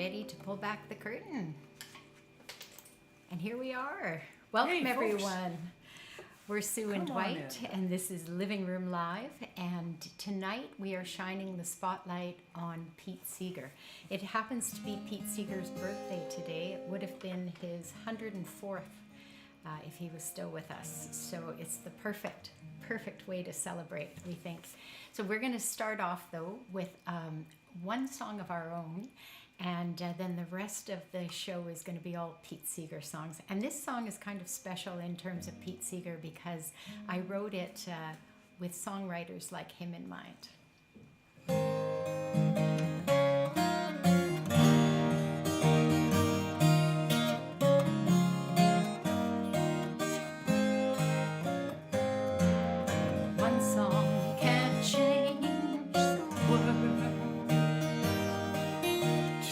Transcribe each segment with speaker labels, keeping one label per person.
Speaker 1: ready to pull back the curtain. And here we are. Welcome,
Speaker 2: Hey,
Speaker 1: everyone. We're Sue and
Speaker 2: Come on
Speaker 1: Dwight,
Speaker 2: in.
Speaker 1: and this is Living Room Live. And tonight we are shining the spotlight on Pete Seeger. It happens to be Pete Seeger's birthday today. It would have been his 104th if he was still with us. So it's the perfect way to celebrate, we think. So we're going to start off, though, with one song of our own. And then the rest of the show is going to be all Pete Seeger songs. And this song is kind of special in terms of Pete Seeger because I wrote it with songwriters like him in mind. One song can't change the world.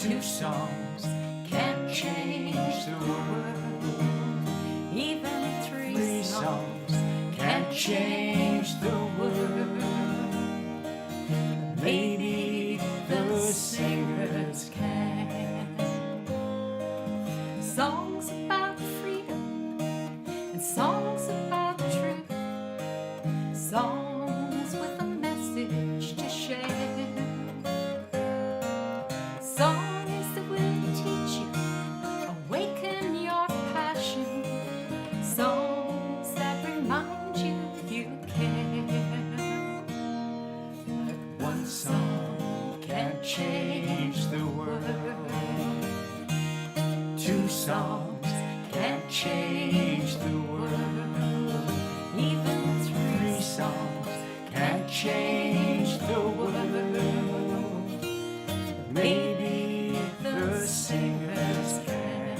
Speaker 2: Two songs
Speaker 1: Can't change
Speaker 2: the world.
Speaker 1: even
Speaker 2: Three songs can't change the world. Maybe the singers can.
Speaker 1: Songs about freedom and songs about truth. Songs with a message to share. Songs that will teach you, awaken your passion. Songs that remind you care. But
Speaker 2: One song can't change the world. Two songs can't change the world.
Speaker 1: even
Speaker 2: Three songs can't change the world. Maybe the singers can.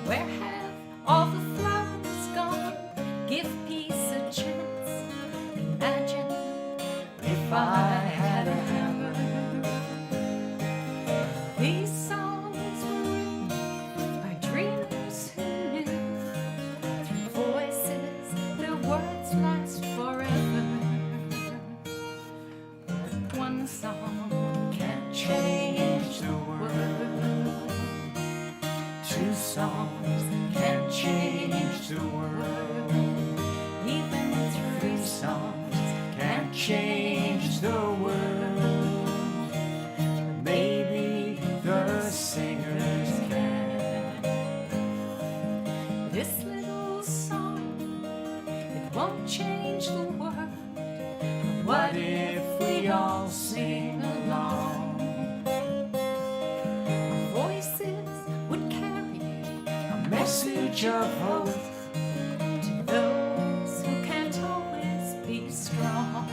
Speaker 1: Where have all the flowers gone? Give peace a chance. Imagine
Speaker 2: If I had a hammer,
Speaker 1: these songs were written by dreamers who knew through voices their words last forever. But one song can't change
Speaker 2: the
Speaker 1: the
Speaker 2: world.
Speaker 1: world.
Speaker 2: Two songs can't change the world.
Speaker 1: Even
Speaker 2: Three
Speaker 1: three
Speaker 2: songs can't change the world. Maybe the singers can.
Speaker 1: This little song, it won't change the world. But
Speaker 2: What if we all sing along?
Speaker 1: our voices would carry
Speaker 2: A message of hope.
Speaker 1: to those who can't always be strong.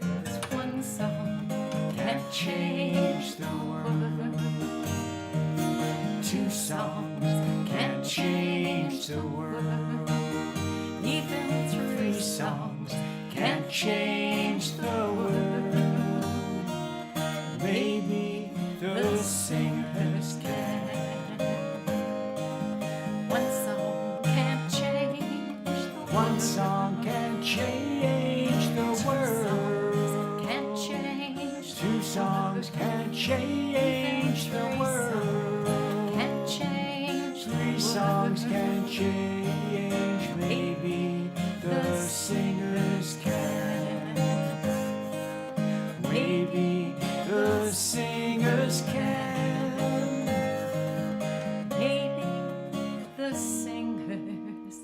Speaker 1: 'Cause one song can't change the world.
Speaker 2: Two songs can't change the world.
Speaker 1: Even
Speaker 2: Three
Speaker 1: three
Speaker 2: songs can't change the world. Maybe the singers can.
Speaker 1: One song can't change the
Speaker 2: One song can change the world.
Speaker 1: can't change
Speaker 2: Two songs can change the world.
Speaker 1: can't change
Speaker 2: Three songs can change. Maybe the singers can. Maybe the singers can.
Speaker 1: maybe the singers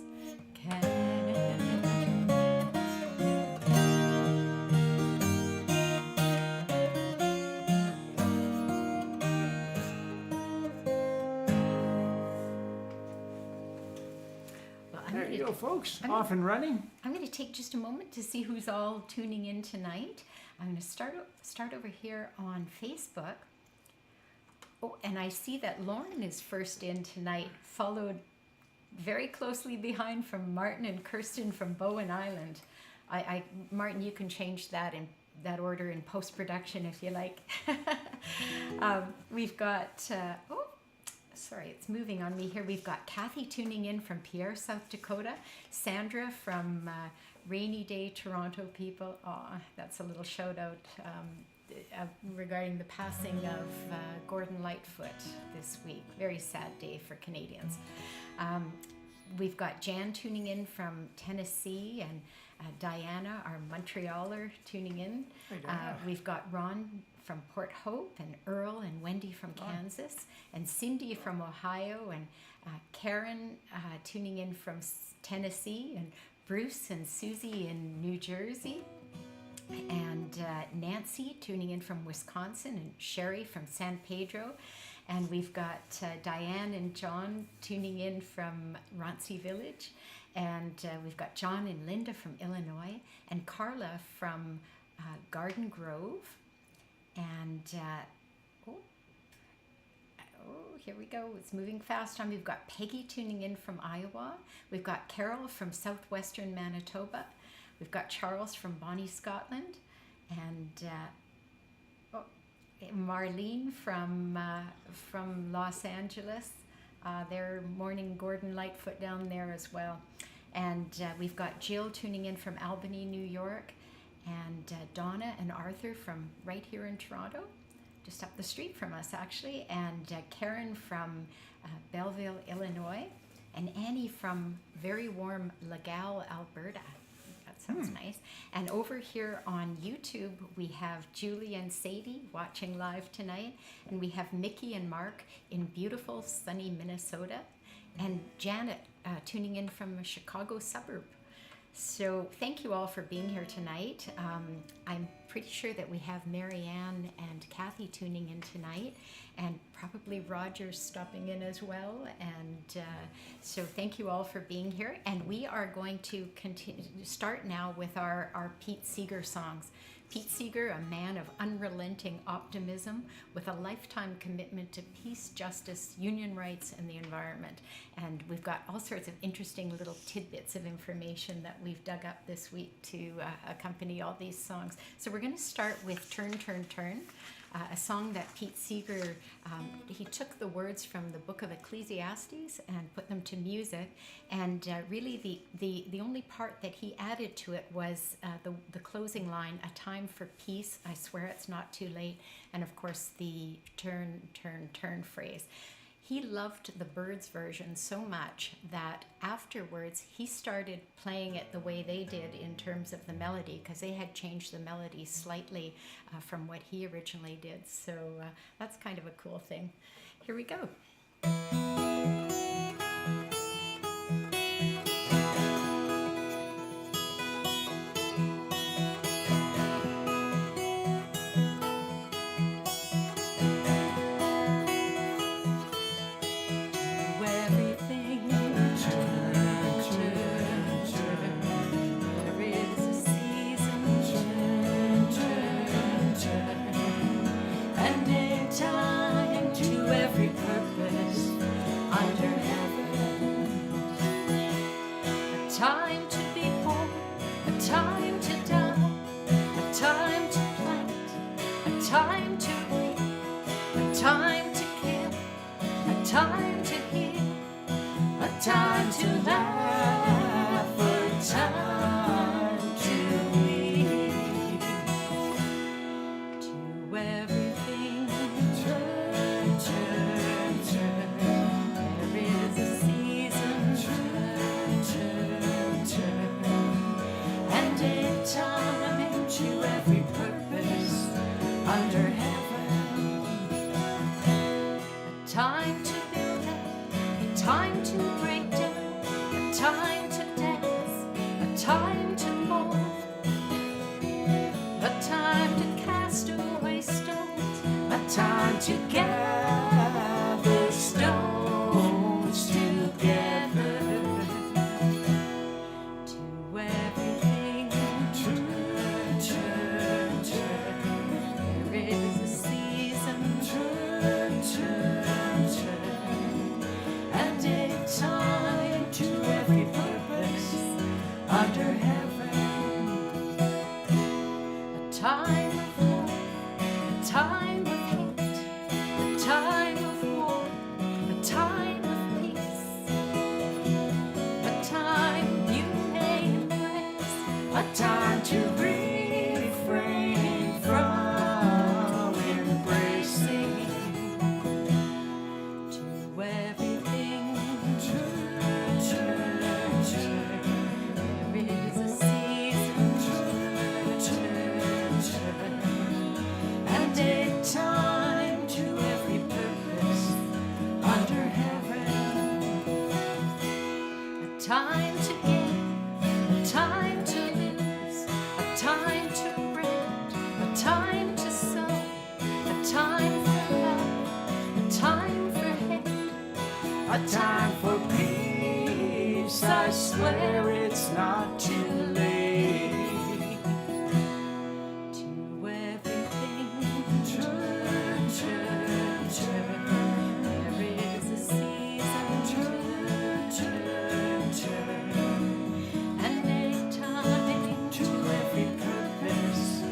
Speaker 1: can. Well,
Speaker 2: There you go, folks.
Speaker 1: I'm
Speaker 2: Off and running.
Speaker 1: I'm going to take just a moment to see who's all tuning in tonight. I'm going to start over here on Facebook. Oh, and I see that Lauren is first in tonight, followed very closely behind from Martin and Kirsten from Bowen Island. Martin, you can change that in that order in post-production if you like. We've got, sorry, it's moving on me here. We've got Kathy tuning in from Pierre, South Dakota. Sandra from Rainy Day Toronto people. Oh, that's a little shout out. regarding the passing of Gordon Lightfoot this week. Very sad day for Canadians. We've got Jan tuning in from Tennessee, and Diana, our Montrealer, tuning in. We've got Ron from Port Hope, and Earl and Wendy from Kansas, and Cindy from Ohio, and Karen tuning in from Tennessee, and Bruce and Susie in New Jersey, and Nancy tuning in from Wisconsin, and Sherry from San Pedro. And we've got Diane and John tuning in from Roncy Village. And we've got John and Linda from Illinois. And Carla from Garden Grove. And, here we go. It's moving fast on. We've got Peggy tuning in from Iowa. We've got Carol from southwestern Manitoba. We've got Charles from Bonnie, Scotland. And Marlene from Los Angeles. They're mourning Gordon Lightfoot down there as well. And we've got Jill tuning in from Albany, New York. And Donna and Arthur from right here in Toronto, just up the street from us actually. And Karen from Belleville, Illinois. And Annie from very warm Legal, Alberta. Sounds nice. And over here on YouTube, we have Julie and Sadie watching live tonight. And we have Mickey and Mark in beautiful, sunny Minnesota. And Janet tuning in from a Chicago suburb. So thank you all for being here tonight. I'm pretty sure that we have Marianne and Kathy tuning in tonight, and probably Roger's stopping in as well. And so thank you all for being here. And we are going to start now with our Pete Seeger songs. Pete Seeger, a man of unrelenting optimism with a lifetime commitment to peace, justice, union rights, and the environment. And we've got all sorts of interesting little tidbits of information that we've dug up this week to accompany all these songs. So we're going to start with Turn, Turn, Turn, a song that Pete Seeger, he took the words from the book of Ecclesiastes and put them to music. And really the only part that he added to it was the closing line, a time for peace, I swear it's not too late. And of course the turn, turn, turn phrase. He loved the Byrds version so much that afterwards he started playing it the way they did in terms of the melody, because they had changed the melody slightly from what he originally did. So that's kind of a cool thing. Here we go.
Speaker 3: Time to be born, a time to die, a time to plant, a time to reap, a time to kill, a time to heal, a time to laugh, a time to weep. To everything, turn, turn, turn. There is a season, turn, turn, turn. And a time to every purpose under heaven. A time to build up, a time to break down, a time to dance, a time to mold, a time to cast away stones, a time to gather stones together. To everything, turn, turn, turn. There is a season, turn, turn, turn. And a time to every purpose under heaven. A time of love, a time of hate, a time of war, a time of peace, a time you may embrace, a time to refrain from time to lose, a time to rent, a time to sow, a time for love, a time for hate,
Speaker 2: A time for peace, I swear it's not too late.
Speaker 3: to everything.
Speaker 2: Turn, turn, turn,
Speaker 3: There is a season,
Speaker 2: turn, turn,
Speaker 3: and a time
Speaker 2: to every purpose.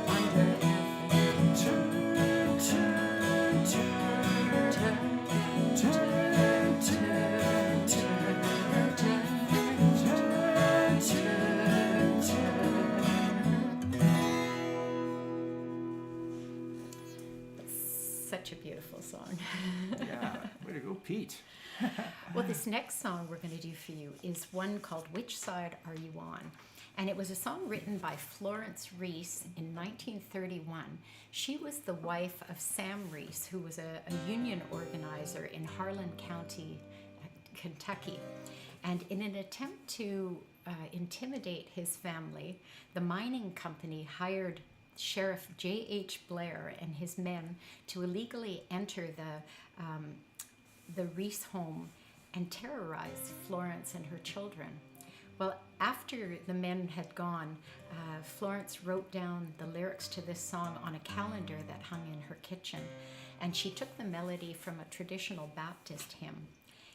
Speaker 3: under heaven.
Speaker 2: Turn, turn, turn, turn, turn, turn, turn, turn, turn, turn.
Speaker 1: Such a beautiful song.
Speaker 2: Yeah, way to go, Pete.
Speaker 1: Well, this next song we're going to do for you is one called Which Side Are You On? And it was a song written by Florence Reese in 1931. She was the wife of Sam Reese, who was a union organizer in Harlan County, Kentucky. And in an attempt to intimidate his family, the mining company hired Sheriff J.H. Blair and his men to illegally enter the Reese home and terrorize Florence and her children. Well, after the men had gone, Florence wrote down the lyrics to this song on a calendar that hung in her kitchen, and she took the melody from a traditional Baptist hymn.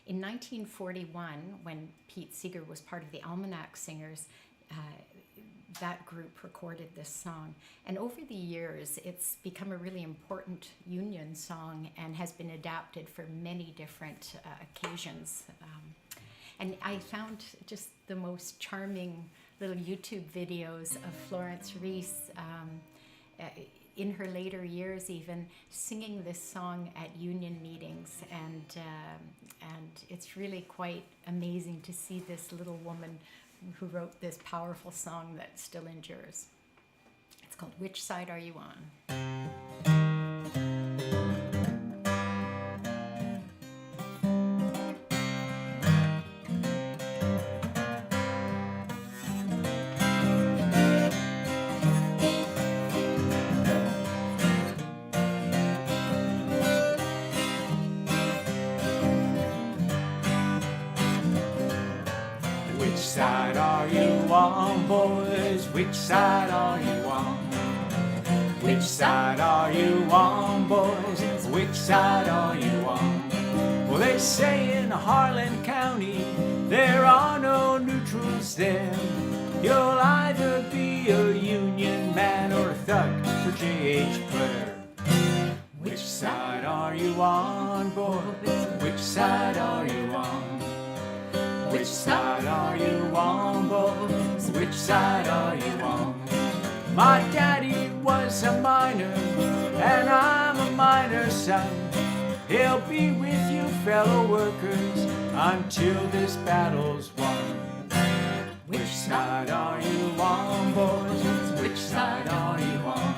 Speaker 1: In 1941, when Pete Seeger was part of the Almanac Singers, that group recorded this song. And over the years, it's become a really important union song and has been adapted for many different occasions. And I found just the most charming little YouTube videos of Florence Reese in her later years even singing this song at union meetings, and it's really quite amazing to see this little woman who wrote this powerful song that still endures. It's called Which Side Are You On?
Speaker 2: Which side are you on, boys? Which side are you on? Which side are you on, boys? Which side are you on? Well, they say in Harlan County there are no neutrals there. You'll either be a union man or a thug for J.H. Blair. Which side are you on, boys? Which side are you on? Which side are you on, boys? Which side are you on? My daddy was a miner, and I'm a miner's son. He'll be with you, fellow workers, until this battle's won. Which side are you on, boys? Which side are you on?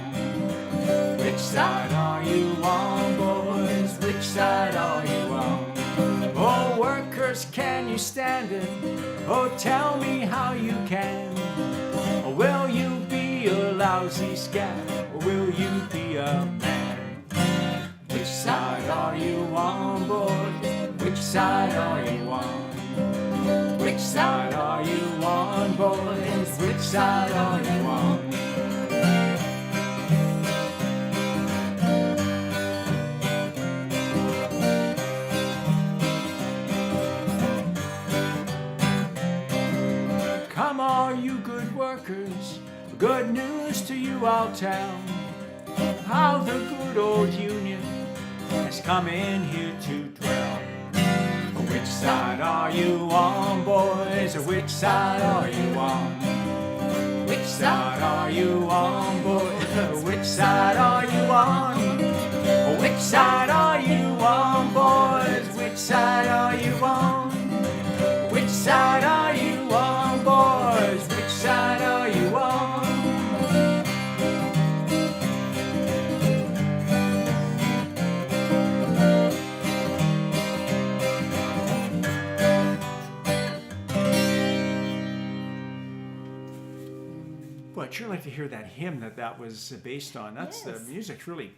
Speaker 2: Which side are you on, boys? Which side are you on? Oh, workers, can you stand it? Oh, tell me how you can. Or will you be a lousy scat? Or will you be a man? Which side are you on, boys? Which side are you on? Which side are you on, boys? Which side are you on? Come all you good workers, good news to you I'll tell. How the good old Union has come in here to dwell. Which side are you on, boys? Or which side are you on? Which side are you on, boys? Which side are you on? Which side are you on, boys? Which side are you on? Which side are you on, boys? Which side are you on? Well, I'd sure like to hear that hymn that was based on. That's the
Speaker 1: Yes.
Speaker 2: music's really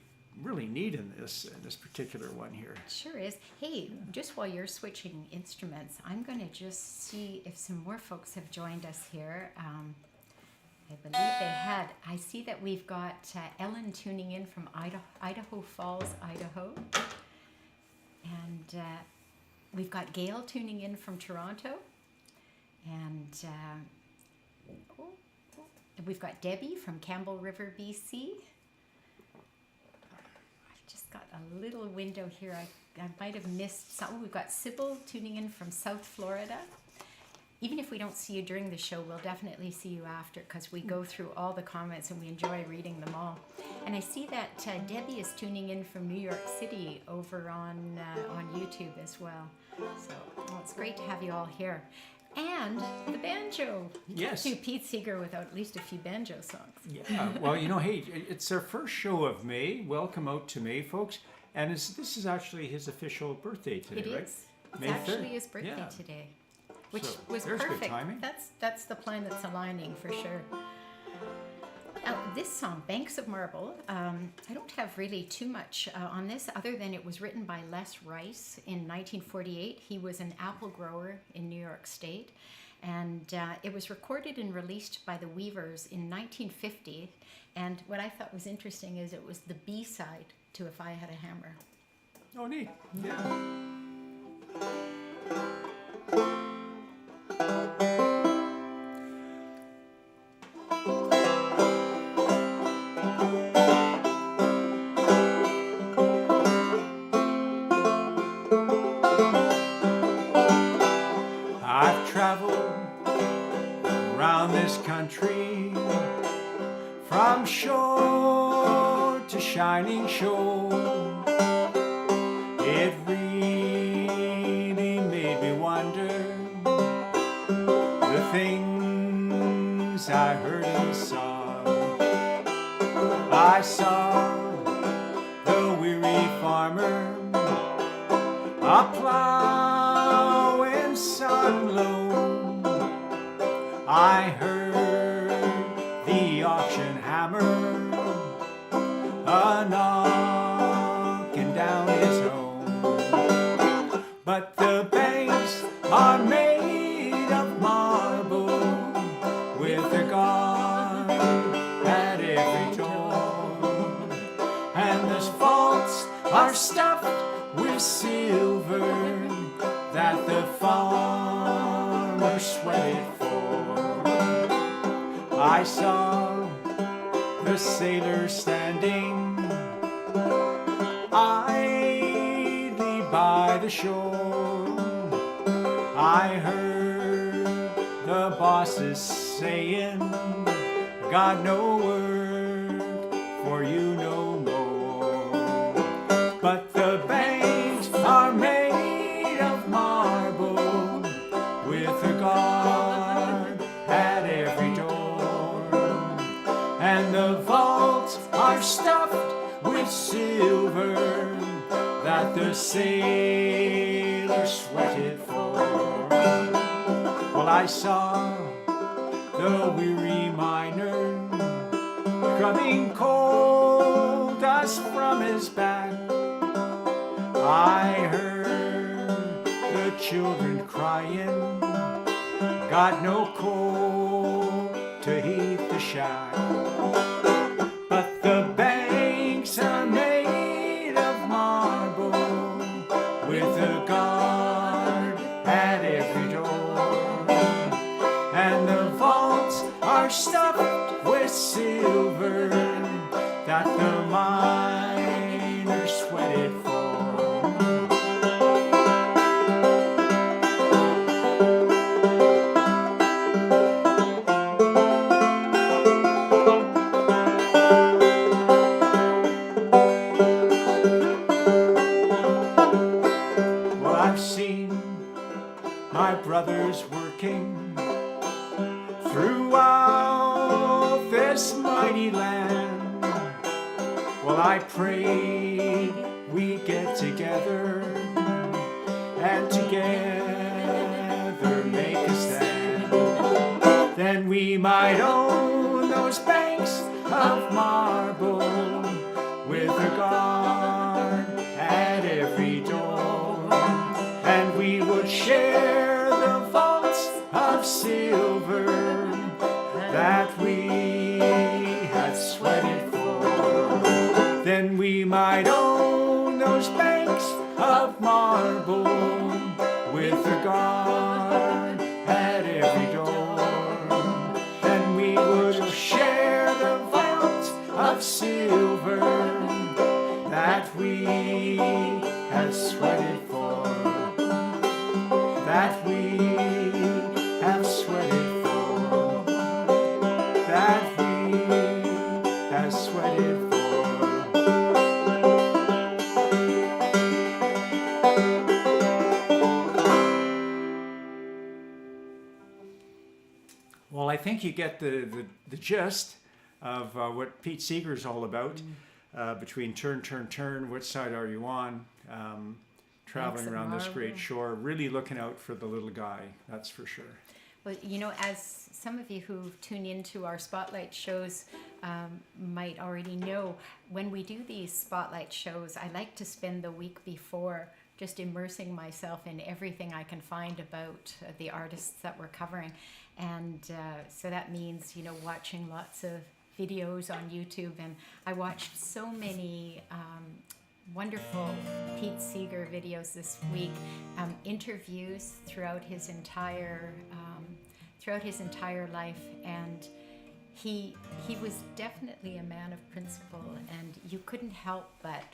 Speaker 2: neat in this particular one here.
Speaker 1: It sure is. Hey, just while you're switching instruments, I'm going to just see if some more folks have joined us here. I believe they had. I see that we've got Ellen tuning in from Idaho Falls, Idaho. And we've got Gail tuning in from Toronto. And we've got Debbie from Campbell River, BC. I've just got a little window here. I might have missed some. We've got Sybil tuning in from South Florida. Even if we don't see you during the show, we'll definitely see you after, because we go through all the comments and we enjoy reading them all. And I see that Debbie is tuning in from New York City over on YouTube as well. So it's great to have you all here. And the banjo. You
Speaker 2: Yes.
Speaker 1: can't do Pete Seeger without at least a few banjo songs.
Speaker 2: Yeah. Well, hey, it's our first show of May. Welcome out to May, folks. And this is actually his official birthday today,
Speaker 1: It
Speaker 2: right?
Speaker 1: is. It's
Speaker 2: May
Speaker 1: actually
Speaker 2: 3rd.
Speaker 1: his birthday
Speaker 2: Yeah.
Speaker 1: today, which
Speaker 2: So,
Speaker 1: was
Speaker 2: there's good
Speaker 1: perfect.
Speaker 2: timing.
Speaker 1: That's the planets aligning for sure. Now, this song, Banks of Marble, I don't have really too much on this other than it was written by Les Rice in 1948. He was an apple grower in New York State. And it was recorded and released by the Weavers in 1950. And what I thought was interesting is it was the B-side to If I Had a Hammer.
Speaker 2: Oh, neat. Yeah. I've traveled around this country from shore to shining shore. It really made me wonder the things I heard and saw. I saw the weary farmer, a plow and sun low. I heard the auction hammer a knocking down his home. But the banks are made of marble with a guard at every door, and the vaults are stuffed with silver that the farmer sweated for. I saw the sailor standing idly by the shore. I heard the bosses saying, got no work for you no more. But the banks are made of marble with a guard at every door, and the vaults are stuffed with silver that the sailor sweated for. Well, I saw the weary miner scrubbing coal dust from his back. I heard the children crying, got no coal to heat the shack. But the banks are made of marble with a guard at every door, and the vaults are stuffed with silver that the miner sweated for. Well, I've seen my brothers working throughout this mighty land. Well, I pray we get together and together make a stand. Then we might own those banks of marble, with a guard at every door, and we would share the vaults of silver that we had sweated for. Then we might own those banks of marble, with a guard at every door, and we would share the vault of silver that we have sweated for, that we have sweated for, that we have sweated for. Well, I think you get the gist of what Pete Seeger is all about. Between turn, turn, turn, which side are you on? Traveling around this great shore, really looking out for the little guy, that's for sure.
Speaker 1: Well, you know, as some of you who tune into our spotlight shows might already know, when we do these spotlight shows, I like to spend the week before just immersing myself in everything I can find about the artists that we're covering. And so that means, you know, watching lots of videos on YouTube, and I watched so many wonderful Pete Seeger videos this week, interviews throughout his entire life, and he was definitely a man of principle, and you couldn't help but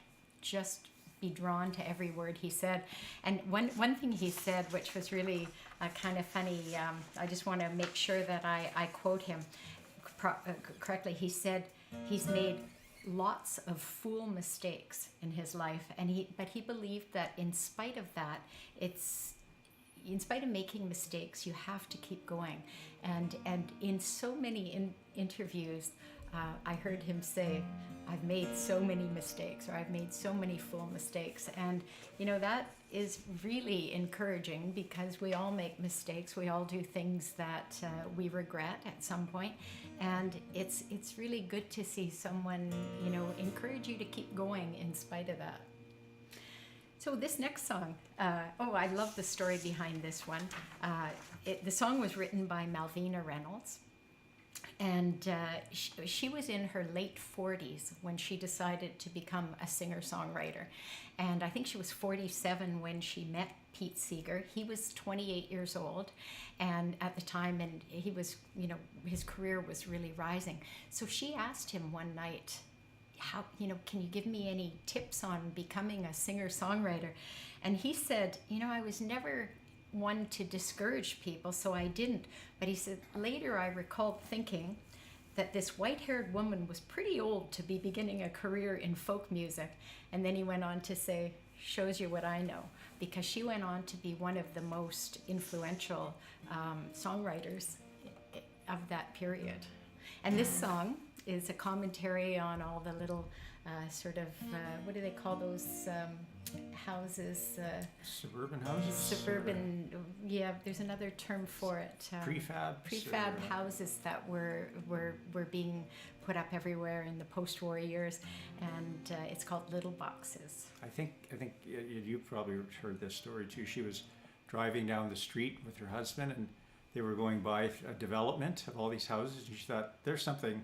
Speaker 1: just be drawn to every word he said. And one thing he said, which was really kind of funny, I just want to make sure that I quote him correctly. He said he's made lots of fool mistakes in his life, but he believed that in spite of that, in spite of making mistakes, you have to keep going. And in so many interviews, I heard him say, I've made so many mistakes, or I've made so many fool mistakes. And, you know, that is really encouraging, because we all make mistakes. We all do things that we regret at some point. And it's really good to see someone, you know, encourage you to keep going in spite of that. So this next song, I love the story behind this one. The song was written by Malvina Reynolds. And she was in her late 40s when she decided to become a singer-songwriter. And I think she was 47 when she met Pete Seeger. He was 28 years old, and at the time, and he was, you know, his career was really rising. So she asked him one night, how, you know, can you give me any tips on becoming a singer-songwriter? And he said, you know, I was never one to discourage people, so I didn't. But he said, later I recalled thinking that this white-haired woman was pretty old to be beginning a career in folk music. And then he went on to say, shows you what I know, because she went on to be one of the most influential songwriters of that period. And this song is a commentary on all the little what do they call those houses?
Speaker 2: Suburban houses?
Speaker 1: Suburban, yeah, there's another term for it. Prefab houses that were being put up everywhere in the post-war years, and it's called little boxes.
Speaker 2: I think you probably heard this story too. She was driving down the street with her husband, and they were going by a development of all these houses, and she thought, there's something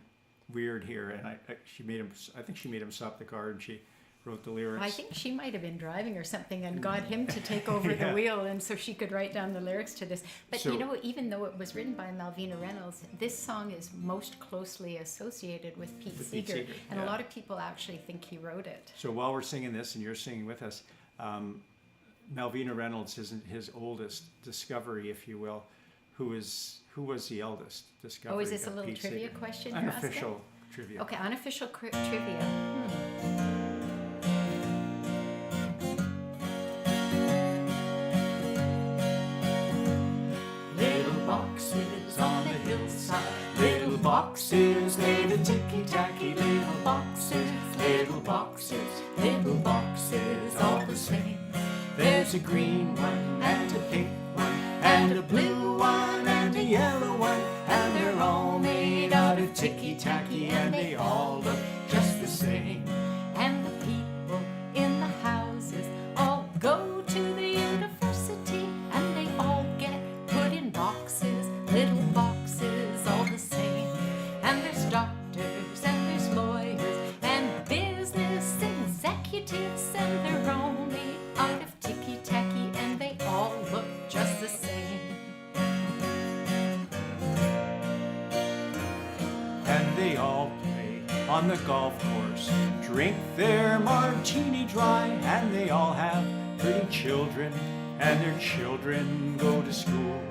Speaker 2: weird here, and I think she made him stop the car, and she wrote the lyrics.
Speaker 1: I think she might have been driving or something and got him to take over the wheel, and so she could write down the lyrics to this. But you know, even though it was written by Malvina Reynolds, this song is most closely associated with Pete Seeger, and a lot of people actually think he wrote it.
Speaker 2: So while we're singing this and you're singing with us, Malvina Reynolds isn't his oldest discovery, if you will. Who was the eldest discovery?
Speaker 1: Oh, is this a little
Speaker 2: Pete
Speaker 1: trivia
Speaker 2: Seeger?
Speaker 1: question?
Speaker 2: Unofficial trivia.
Speaker 1: Okay, unofficial trivia.
Speaker 2: Little boxes on the hillside, little boxes, they're ticky-tacky, little boxes, little boxes, little boxes, all the same. There's a green one and a pink one and a blue one and a yellow one, and they're all made out of of ticky-tacky, and they all look just the same.
Speaker 3: And the people in the houses all go to the university, and they all get put in boxes, little boxes, all the same. And there's doctors, and there's lawyers, and business executives, and they're all made out of ticky-tacky, and they all look just the same.
Speaker 2: And they all play on the golf course, drink their martini dry, and they all have pretty children, and their children go to school,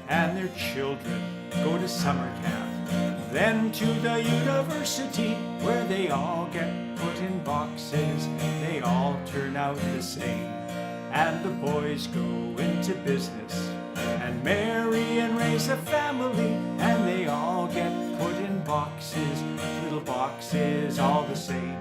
Speaker 2: and their children go to summer camp, then to the university, where they all get put in boxes. They all turn out the same. And the boys go into business and marry and raise a family, and they all get put in boxes, little boxes, all the same.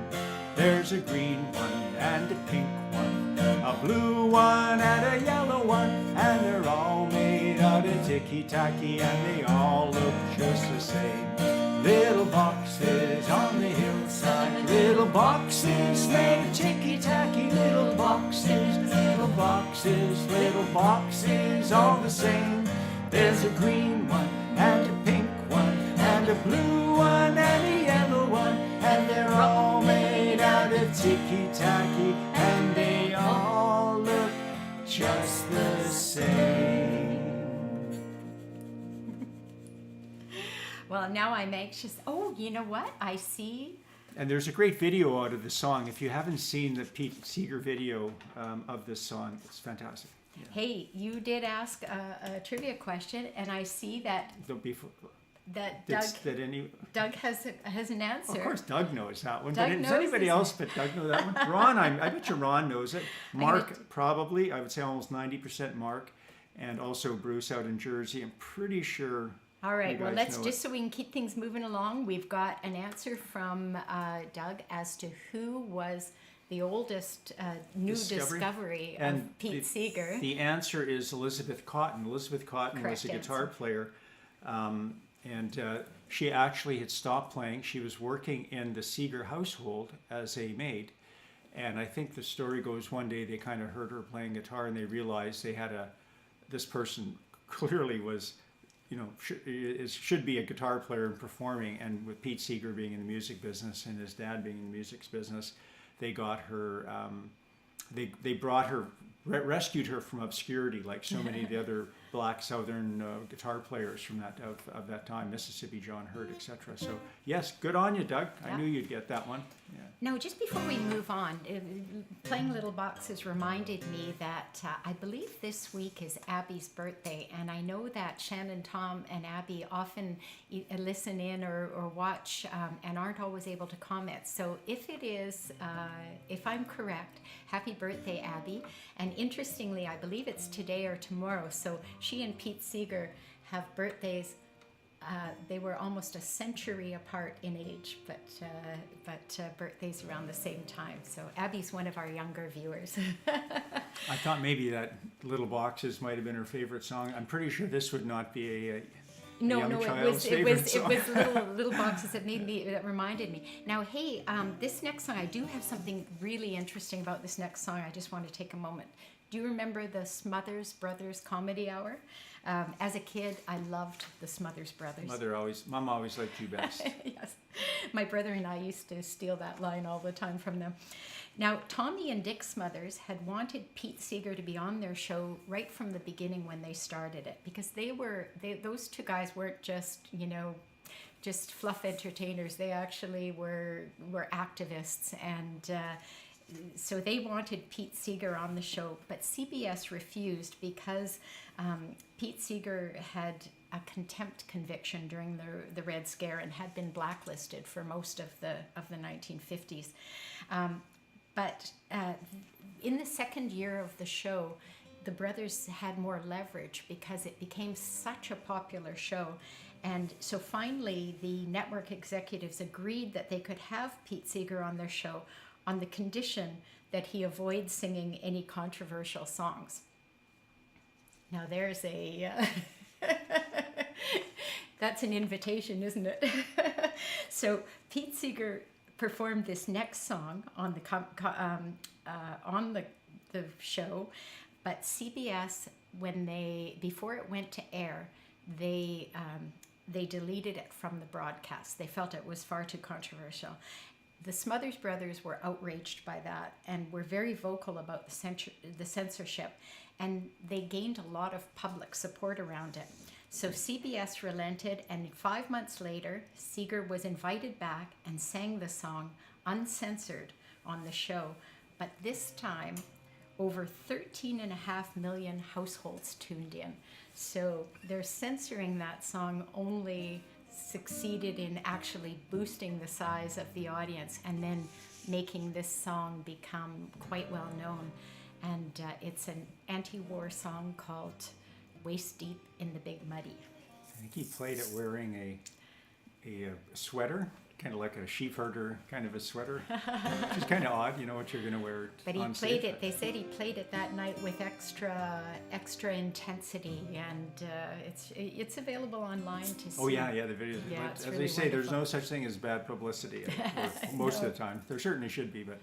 Speaker 2: There's a green one and a pink one, a blue one and a yellow one, and they're all made out of ticky-tacky, and they all look just the same. Little boxes on the hillside, little boxes made of ticky-tacky, little boxes, little boxes, little boxes, all the same. There's a green one and a pink one and a blue one and a yellow one, and they're all made out of ticky-tacky, and they all look just the same.
Speaker 1: Well, now I'm anxious. Oh, you know what? I see.
Speaker 2: And there's a great video out of the song. If you haven't seen the Pete Seeger video of this song, it's fantastic. Yeah.
Speaker 1: Hey, you did ask a trivia question, and I see that
Speaker 2: Don't be,
Speaker 1: that Doug
Speaker 2: that any,
Speaker 1: Doug has an answer.
Speaker 2: of course, Doug knows that one.
Speaker 1: Doug
Speaker 2: But does
Speaker 1: knows
Speaker 2: anybody
Speaker 1: this
Speaker 2: else but Doug know that one? Ron, I bet you Ron knows it. Mark,
Speaker 1: bet-
Speaker 2: probably. I would say almost 90% Mark. And also Bruce out in Jersey. I'm pretty sure.
Speaker 1: All right,
Speaker 2: you
Speaker 1: well,
Speaker 2: guys
Speaker 1: let's
Speaker 2: know
Speaker 1: just so we can keep things moving along. We've got an answer from Doug as to who was the oldest new discovery of Pete Seeger.
Speaker 2: The answer is Elizabeth Cotton. Elizabeth Cotton
Speaker 1: Correct
Speaker 2: was a guitar
Speaker 1: answer.
Speaker 2: player, and she actually had stopped playing. She was working in the Seeger household as a maid, and I think the story goes one day they kind of heard her playing guitar, and they realized they had this person clearly was, should be a guitar player and performing, and with Pete Seeger being in the music business and his dad being in the music business, they got her, they brought her, rescued her from obscurity, like so many of the other black Southern guitar players from of that time, Mississippi John Hurt, etc. So yes, good on you, Doug.
Speaker 1: Yeah.
Speaker 2: I knew you'd get that one. Yeah.
Speaker 1: Now, just before we move on, playing Little Boxes reminded me that I believe this week is Abby's birthday, and I know that Shannon, Tom, and Abby often listen in or watch and aren't always able to comment. So if it is, if I'm correct, happy birthday, Abby. And interestingly, I believe it's today or tomorrow. So she and Pete Seeger have birthdays. They were almost a century apart in age, but birthdays around the same time. So Abby's one of our younger viewers.
Speaker 2: I thought maybe that Little Boxes might have been her favorite song. I'm pretty sure this would not be a
Speaker 1: No,
Speaker 2: young
Speaker 1: it
Speaker 2: child's
Speaker 1: was
Speaker 2: favorite song.
Speaker 1: little boxes that reminded me. Now, hey, this next song, I do have something really interesting about this next song. I just want to take a moment. Do you remember the Smothers Brothers Comedy Hour? As a kid, I loved the Smothers Brothers.
Speaker 2: Mom always liked you best.
Speaker 1: Yes, my brother and I used to steal that line all the time from them. Now, Tommy and Dick Smothers had wanted Pete Seeger to be on their show right from the beginning when they started it, because those two guys weren't just just fluff entertainers. They actually were activists, and so they wanted Pete Seeger on the show, but CBS refused because Pete Seeger had a contempt conviction during the Red Scare and had been blacklisted for most of the 1950s. But in the second year of the show, the brothers had more leverage because it became such a popular show. And so finally, the network executives agreed that they could have Pete Seeger on their show on the condition that he avoid singing any controversial songs. Now there's a That's an invitation, isn't it? So Pete Seeger performed this next song on the show, but CBS, before it went to air, they deleted it from the broadcast. They felt it was far too controversial. The Smothers Brothers were outraged by that and were very vocal about the censorship, and they gained a lot of public support around it. So CBS relented, and 5 months later, Seeger was invited back and sang the song uncensored on the show. But this time, over 13.5 million households tuned in. So their censoring that song only succeeded in actually boosting the size of the audience and then making this song become quite well known. And it's an anti-war song called Waist Deep in the Big Muddy.
Speaker 2: I think he played it wearing a sweater, kind of like a sheepherder kind of a sweater, which is kind of odd, what you're going to wear
Speaker 1: But he
Speaker 2: on
Speaker 1: played
Speaker 2: stage.
Speaker 1: it, they said he played it that night with extra intensity, and it's available online to see.
Speaker 2: Oh yeah, the videos.
Speaker 1: Yeah,
Speaker 2: But
Speaker 1: it's
Speaker 2: as
Speaker 1: really
Speaker 2: they say, there's
Speaker 1: wonderful.
Speaker 2: no such thing as bad publicity most of the time. There certainly should be, but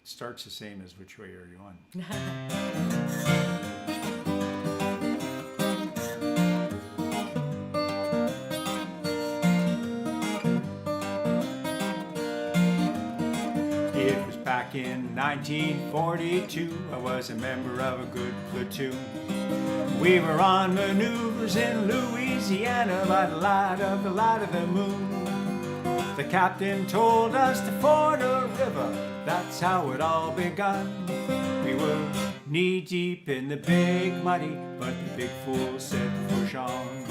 Speaker 2: starts the same as Which Way Are You On? It was back in 1942. I was a member of a good platoon. We were on maneuvers in Louisiana by the light of the moon. The captain told us to ford a river, that's how it all begun. We were knee deep in the big muddy, but the big fool said to push on.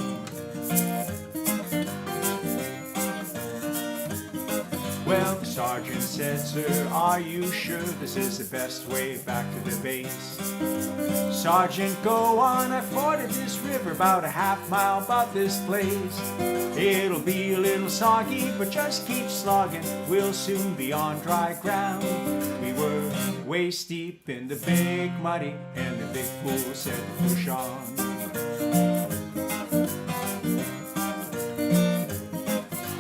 Speaker 2: Well, the sergeant said, "Sir, are you sure this is the best way back to the base?" "Sergeant, go on, I forded this river about a half mile above this place. It'll be a little soggy, but just keep slogging, we'll soon be on dry ground." We were waist deep in the big muddy, and the big fool said to push on.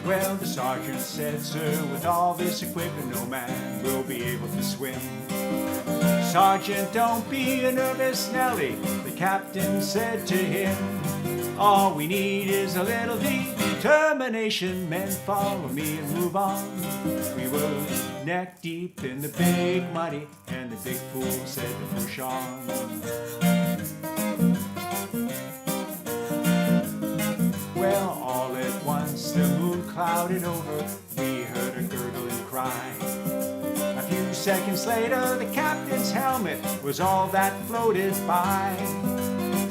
Speaker 2: Well, the sergeant said, "Sir, with all this equipment, no man will be able to swim." "Sergeant, don't be a nervous Nelly," the captain said to him. "All we need is a little determination. Men, follow me and move on." We were neck deep in the big muddy, and the big fool said to push on. Well, all at once the moon clouded over. We heard a gurgling cry. A few seconds later, the captain's helmet was all that floated by.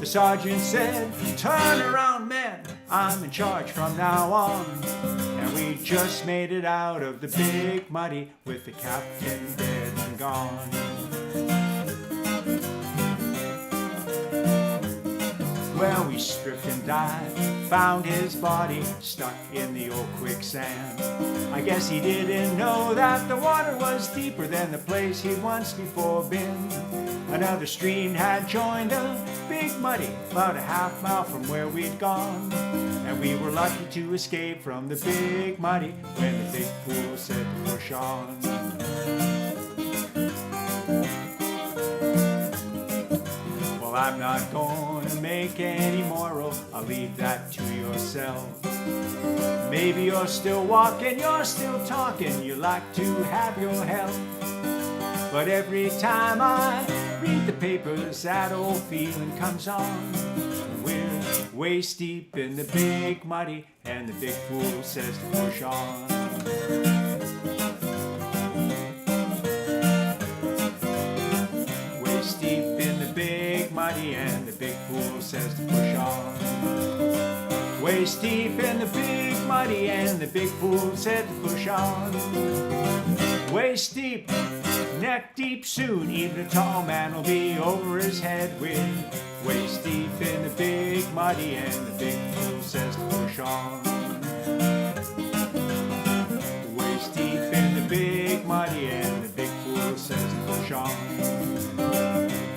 Speaker 2: The sergeant said, "Turn around, men, I'm in charge from now on." And we just made it out of the big muddy with the captain dead and gone. Well, we stripped and dived, found his body stuck in the old quicksand. I guess he didn't know that the water was deeper than the place he'd once before been. Another stream had joined the big muddy about a half mile from where we'd gone. And we were lucky to escape from the big muddy when the big fool said to push on. Well, I'm not going to make any moral, I'll leave that to yourself. Maybe you're still walking, you're still talking, you like to have your health. But every time I read the papers, that old feeling comes on. We're waist deep in the big muddy, and the big fool says to push on. Waist deep in the big muddy, and the big fool says to push on. Waist deep in the big muddy, and the big fool said to push on. Waist deep, neck deep soon, even a tall man will be over his head with. Waist deep in the big muddy, and the big fool says to push on. Waist deep in the big muddy, and the big fool says to push on.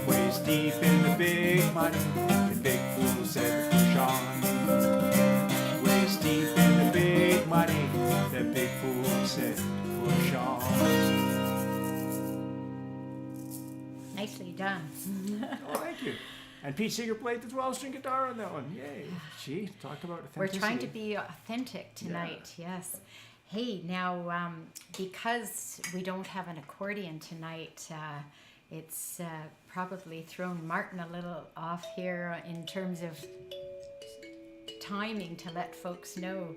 Speaker 2: Waist deep in the big mud, the big fool said push on. Waist deep in the big muddy, the big fool said push on.
Speaker 1: Nicely done.
Speaker 2: Oh, thank you. And Pete Seeger played the 12-string guitar on that one. Yay. Gee, talk about
Speaker 1: We're
Speaker 2: authenticity.
Speaker 1: trying to be authentic tonight, yes. Hey, now, because we don't have an accordion tonight, it's probably thrown Martin a little off here in terms of timing to let folks know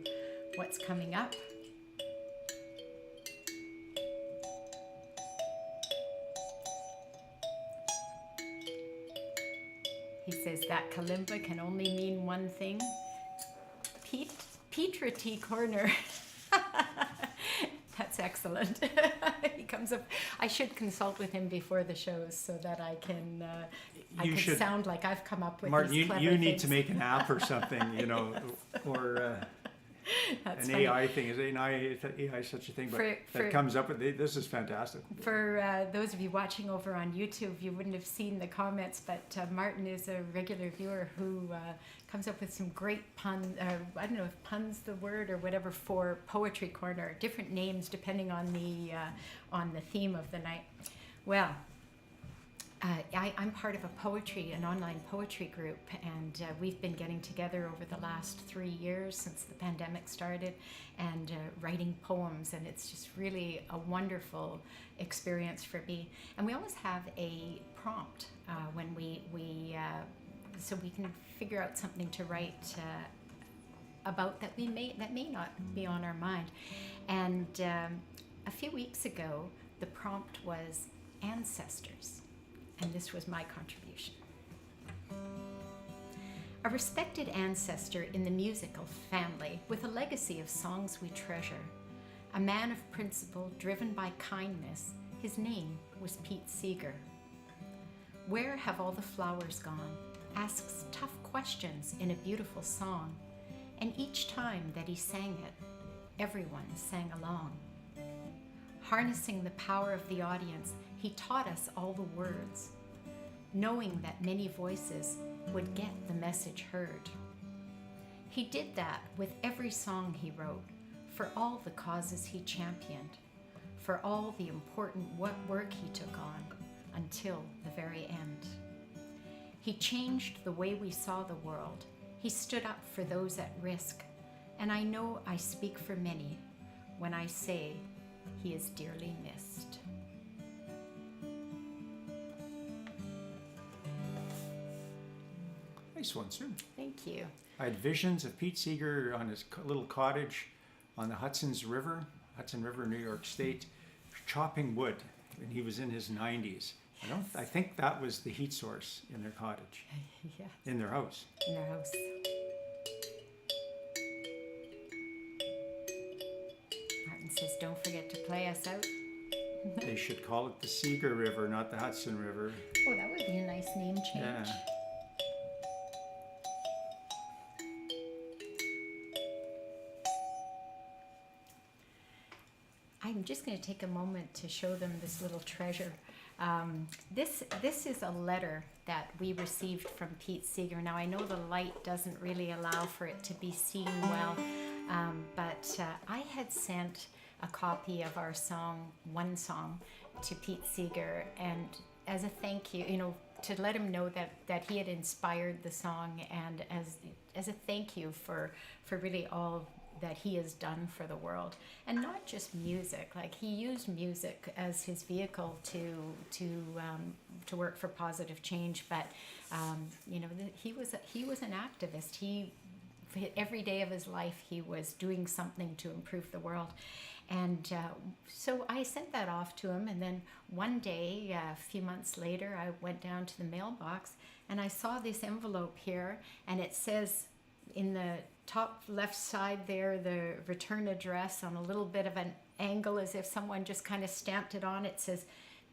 Speaker 1: what's coming up. He says that kalimba can only mean one thing. Petra T. Corner. That's excellent. He comes up. I should consult with him before the shows so that I can sound like I've come up with
Speaker 2: Martin,
Speaker 1: these clever
Speaker 2: you need
Speaker 1: things.
Speaker 2: to make an app or something, you know, or
Speaker 1: That's
Speaker 2: an
Speaker 1: funny.
Speaker 2: AI thing. Is AI such a thing? But
Speaker 1: For-
Speaker 2: that comes up with this is fantastic.
Speaker 1: For those of you watching over on YouTube, you wouldn't have seen the comments, but Martin is a regular viewer who comes up with some great puns, I don't know if pun's the word or whatever, for Poetry Corner, different names depending on the theme of the night. Well, I'm part of an online poetry group, and we've been getting together over the last 3 years since the pandemic started and writing poems, and it's just really a wonderful experience for me. And we always have a prompt when so we can figure out something to write about that may not be on our mind. And a few weeks ago, the prompt was ancestors. And this was my contribution. A respected ancestor in the musical family with a legacy of songs we treasure. A man of principle driven by kindness, his name was Pete Seeger. Where have all the flowers gone? Asks tough questions in a beautiful song. And each time that he sang it, everyone sang along. Harnessing the power of the audience, he taught us all the words, knowing that many voices would get the message heard. He did that with every song he wrote, for all the causes he championed, for all the important work he took on, until the very end. He changed the way we saw the world. He stood up for those at risk, and I know I speak for many when I say he is dearly missed.
Speaker 2: Nice one, Sue.
Speaker 1: Thank you.
Speaker 2: I had visions of Pete Seeger on his little cottage on the Hudson River, New York State, chopping wood, and he was in his 90s. I think that was the heat source in their cottage,
Speaker 1: Yeah,
Speaker 2: in their house.
Speaker 1: in their house. Martin says, don't forget to play us out.
Speaker 2: They should call it the Seeger River, not the Hudson River.
Speaker 1: Oh, that would be a nice name change.
Speaker 2: Yeah.
Speaker 1: I'm just going to take a moment to show them this little treasure. This is a letter that we received from Pete Seeger. Now, I know the light doesn't really allow for it to be seen well, but I had sent a copy of our song, One Song, to Pete Seeger, and as a thank you, to let him know that he had inspired the song, and as a thank you for really all that he has done for the world, and not just music. Like, he used music as his vehicle to work for positive change. But he was an activist. Every day of his life he was doing something to improve the world, and so I sent that off to him. And then one day, a few months later, I went down to the mailbox and I saw this envelope here, and it says in the top left side there, the return address on a little bit of an angle, as if someone just kind of stamped it on. It says,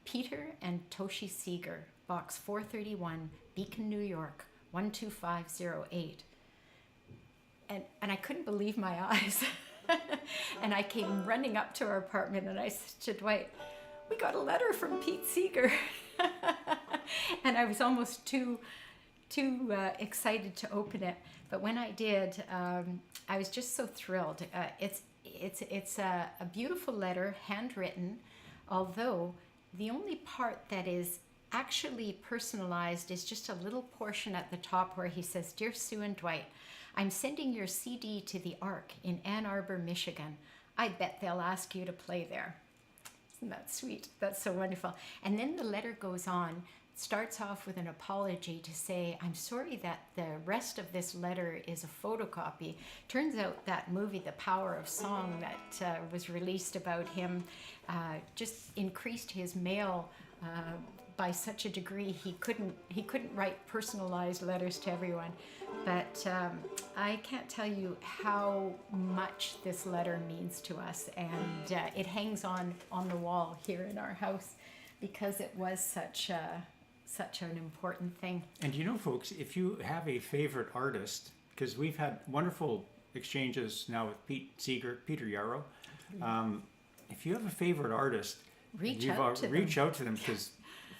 Speaker 1: Peter and Toshi Seeger, Box 431, Beacon, New York, 12508. And I couldn't believe my eyes. And I came running up to our apartment and I said to Dwight, we got a letter from Pete Seeger. and I was almost too excited to open it. But when I did, I was just so thrilled. It's a beautiful letter, handwritten, although the only part that is actually personalized is just a little portion at the top where he says, "Dear Sue and Dwight, I'm sending your CD to the Ark in Ann Arbor, Michigan. I bet they'll ask you to play there." Isn't that sweet? That's so wonderful. And then the letter goes on, starts off with an apology to say, "I'm sorry that the rest of this letter is a photocopy." Turns out that movie, The Power of Song, that was released about him, just increased his mail by such a degree he couldn't write personalized letters to everyone. But I can't tell you how much this letter means to us, and it hangs on the wall here in our house because it was such an important thing.
Speaker 2: And you know, folks, if you have a favorite artist, because we've had wonderful exchanges now with Peter Yarrow, if you have a favorite artist,
Speaker 1: reach out
Speaker 2: to them, because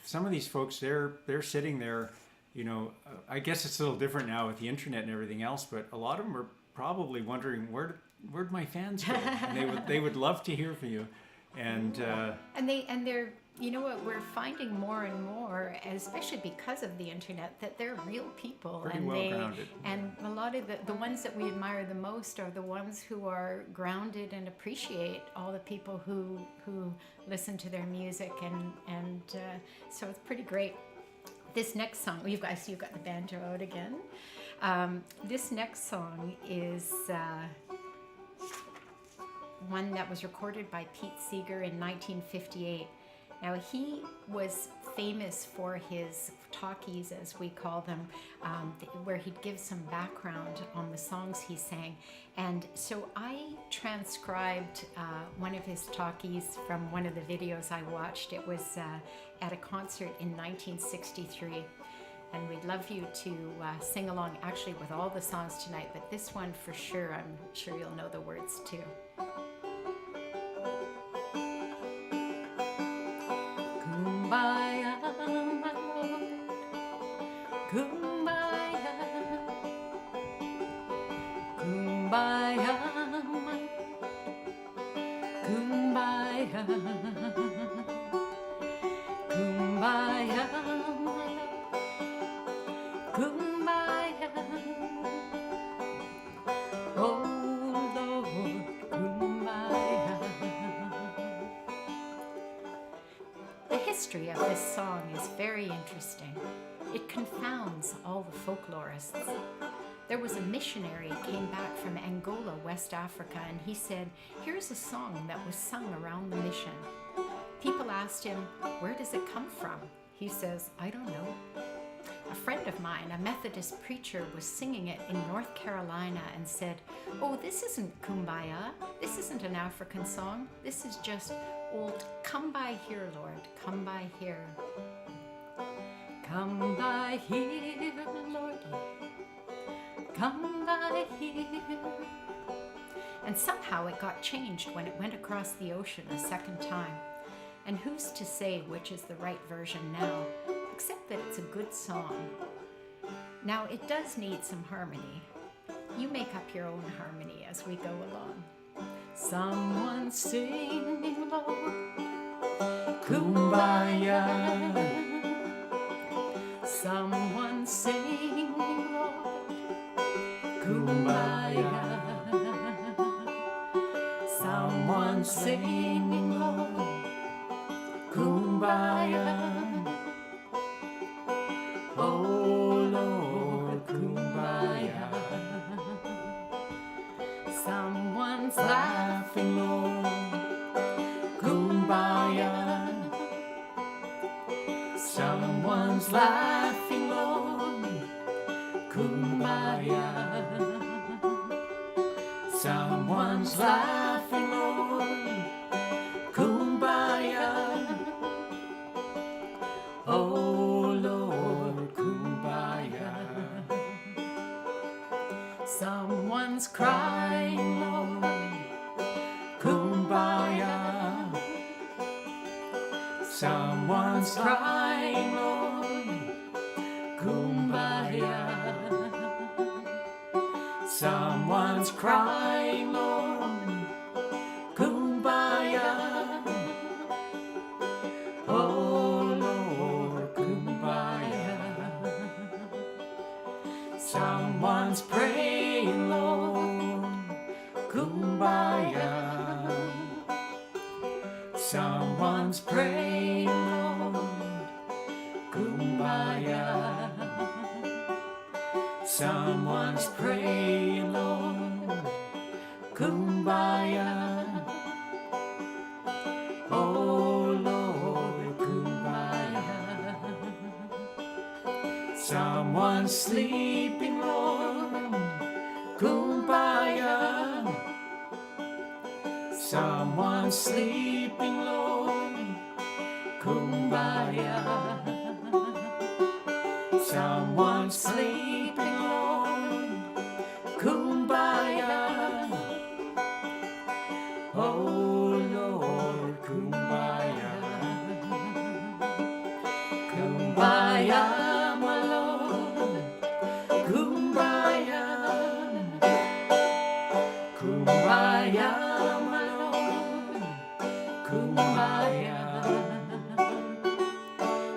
Speaker 2: some of these folks, they're sitting there, you know, I guess it's a little different now with the internet and everything else, but a lot of them are probably wondering, where'd my fans go? And they would love to hear from you. And
Speaker 1: they're, you know what, we're finding more and more, especially because of the internet, that they're real people.
Speaker 2: Pretty well-grounded.
Speaker 1: And a lot of the ones that we admire the most are the ones who are grounded and appreciate all the people who listen to their music, and so it's pretty great. This next song, you've got the banjo out again. This next song is one that was recorded by Pete Seeger in 1958. Now, he was famous for his talkies, as we call them, where he'd give some background on the songs he sang. And so I transcribed one of his talkies from one of the videos I watched. It was at a concert in 1963. And we'd love you to sing along, actually, with all the songs tonight, but this one for sure, I'm sure you'll know the words too.
Speaker 3: Kumbaya, my Lord, Kumbaya, Kumbaya, my Lord, Kumbaya, Kumbaya, my Lord, Kumbaya, oh Lord, Kumbaya.
Speaker 1: The history of this song is very interesting. It confounds all the folklorists. There was a missionary who came back from Angola, West Africa, and he said, "Here's a song that was sung around the mission." People asked him, "Where does it come from?" He says, "I don't know." A friend of mine, a Methodist preacher, was singing it in North Carolina and said, "Oh, this isn't Kumbaya. This isn't an African song. This is just old Come By Here, Lord, Come By Here."
Speaker 3: Come by here, Lord, come by here.
Speaker 1: And somehow it got changed when it went across the ocean a second time. And who's to say which is the right version now, except that it's a good song. Now, it does need some harmony. You make up your own harmony as we go along.
Speaker 3: Someone singing, Lord,
Speaker 2: Kumbaya.
Speaker 3: someone singing, Lord,
Speaker 2: Kumbaya.
Speaker 3: someone singing, Lord,
Speaker 2: Kumbaya.
Speaker 3: oh Lord, Kumbaya. Someone's laughing, Lord,
Speaker 2: Kumbaya.
Speaker 3: someone's laughing, Lord,
Speaker 2: Kumbaya.
Speaker 3: someone's laughing, Lord,
Speaker 2: Kumbaya.
Speaker 3: oh Lord,
Speaker 2: Kumbaya.
Speaker 3: someone's crying, Lord,
Speaker 2: Kumbaya. Someone's
Speaker 3: crying, Lord,
Speaker 2: Someone's crying, Lord, Kumbaya. Oh Lord, Kumbaya. Someone's praying, Lord, Kumbaya. Someone's praying, Lord, Kumbaya. Someone's praying, Lord, Kumbaya. Oh Lord, Kumbaya. Someone's sleeping, Lord, Kumbaya. Someone's sleeping, Lord, Kumbaya. Someone's sleeping, Lord, Kumbaya. Oh Lord, Kumbaya. Kumbaya, my Lord, Kumbaya. Kumbaya, my Lord, Kumbaya.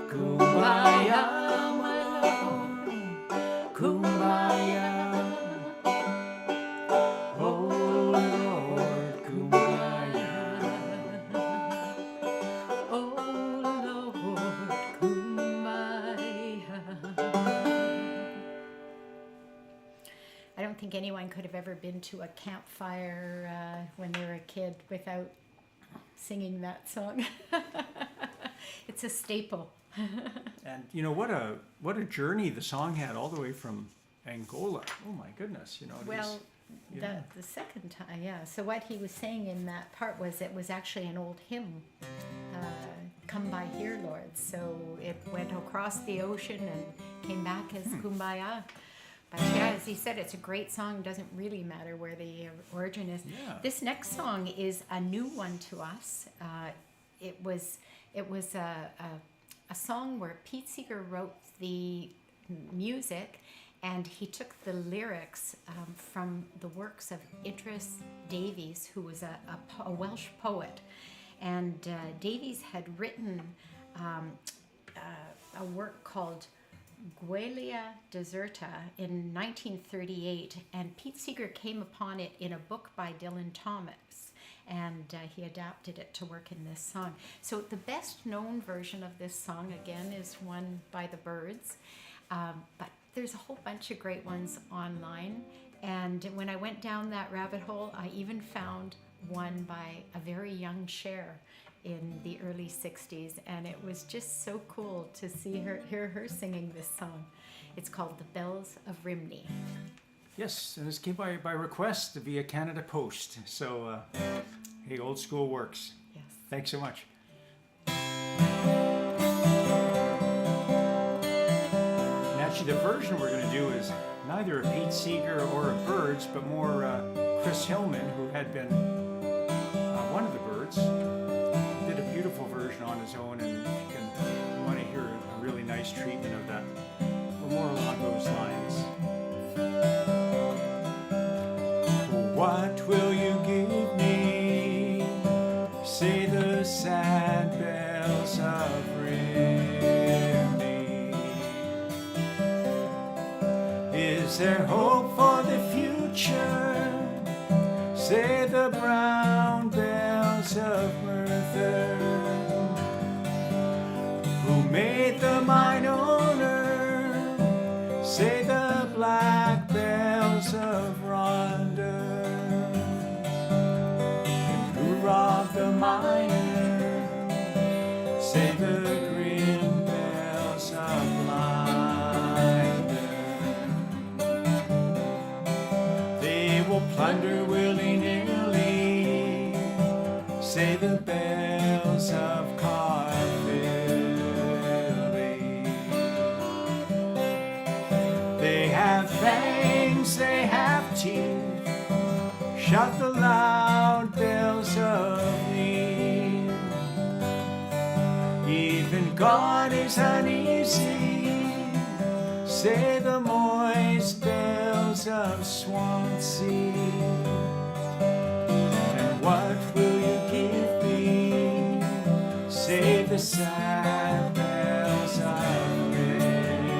Speaker 2: Kumbaya, my Lord, Kumbaya. Oh Lord, Kumbaya.
Speaker 3: Oh Lord, Kumbaya.
Speaker 1: I don't think anyone could have ever been to a campfire when they were a kid without singing that song. It's a staple.
Speaker 2: And you know what a journey the song had all the way from Angola. Oh my goodness, you know. It
Speaker 1: Well,
Speaker 2: is, yeah.
Speaker 1: the second time, yeah. So what he was saying in that part was it was actually an old hymn, "Come by here, Lord." So it went across the ocean and came back as Kumbaya. But yeah, as he said, it's a great song. Doesn't really matter where the origin is.
Speaker 2: Yeah.
Speaker 1: This next song is a new one to us. It was a song where Pete Seeger wrote the music, and he took the lyrics from the works of Idris Davies, who was a Welsh poet. And Davies had written a work called Gwyllia Deserta in 1938, and Pete Seeger came upon it in a book by Dylan Thomas, and he adapted it to work in this song. So the best known version of this song, again, is one by the Byrds, but there's a whole bunch of great ones online, and when I went down that rabbit hole, I even found one by a very young Cher in the early 60s, and it was just so cool to hear her singing this song. It's called The Bells of Rhymney.
Speaker 2: Yes, and this came by request via Canada Post. So, hey, old school works.
Speaker 1: Yes.
Speaker 2: Thanks so much. And actually, the version we're going to do is neither a Pete Seeger or a Byrds, but more Chris Hillman, who had been one of the Byrds. Did a beautiful version on his own, and you want to hear a really nice treatment of that, or more along those lines. What will you give me? Say the sad bells of Rhymney. Is there hope for the future? Say the brown bells of Merthyr. Who made the mine owner? Say the black bells of Rhondda. And who robbed the miner? Say the grim bells of London. They will plunder willy-nilly. Say the bells of fangs, they have teeth. Shout the loud bells of Neath. Even God is uneasy. Say the moist bells of Swansea? And what will you give me? Say the sad bells of Rhymney.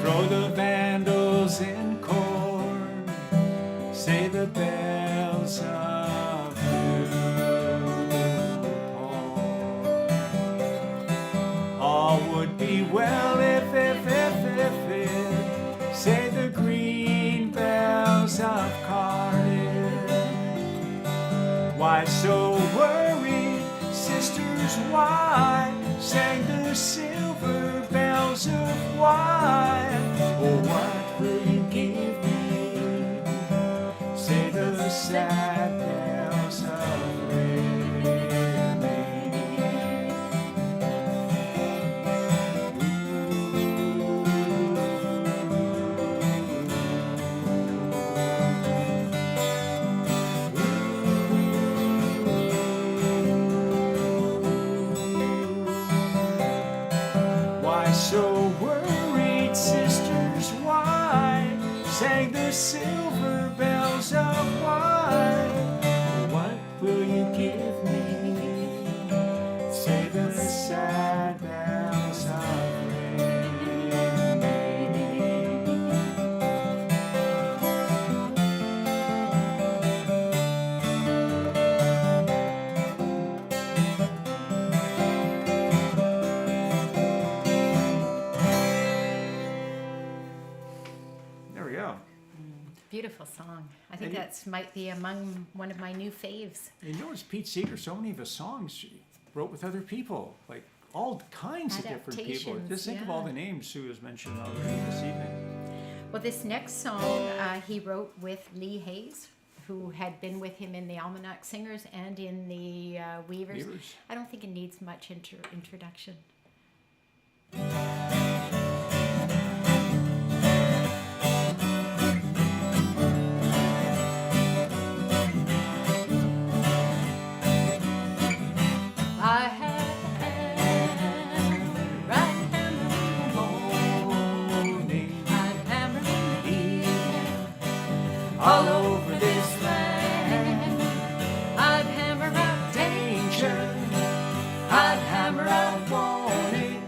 Speaker 2: Throw the vandals in corn. Say the bells of all would be well if say the green bells of Cardiff. Why so worried, sisters, why sang the silver bells of wine? Oh, what will you give me? Say the sad bells of so worried, sisters, why sang the silver bells of wine? What will you give me? Say the sad bells of
Speaker 1: Beautiful song. I think that's might be among one of my new faves.
Speaker 2: You notice Pete Seeger, so many of his songs he wrote with other people, like all kinds of different people. Just think of all the names Sue has mentioned already this evening.
Speaker 1: Well, this next song he wrote with Lee Hayes, who had been with him in the Almanac Singers and in the Weavers. I don't think it needs much introduction.
Speaker 2: All over this land, I'd hammer out danger, I'd hammer out warning,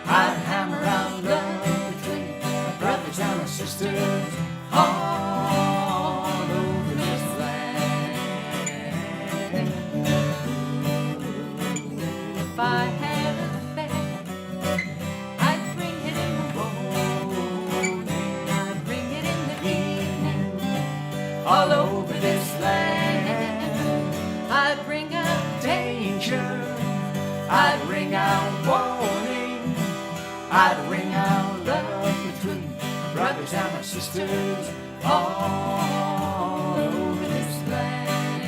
Speaker 2: I'd hammer out love between my brothers and my sisters, all over this land.
Speaker 3: If I had a bed, I'd bring it in the morning, I'd bring it in the evening.
Speaker 2: All over this land,
Speaker 3: I'd bring out
Speaker 2: danger, I'd ring out warning, I'd ring out love between my brothers and my sisters, all over this land.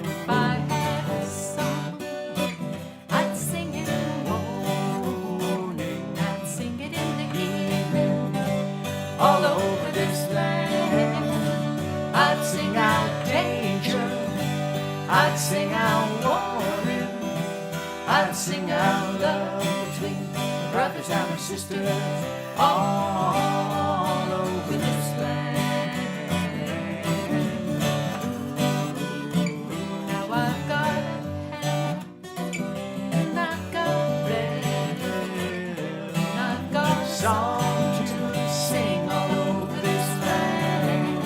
Speaker 3: If I had a song, I'd sing it in the morning, I'd sing it in the evening.
Speaker 2: All over this land, I'd sing out danger, I'd sing out warning, I'd sing out love between my brothers and my sisters, all over this land.
Speaker 3: Now I've got a hammer, and I've got bread, and I've got a
Speaker 2: Song to sing all over this land.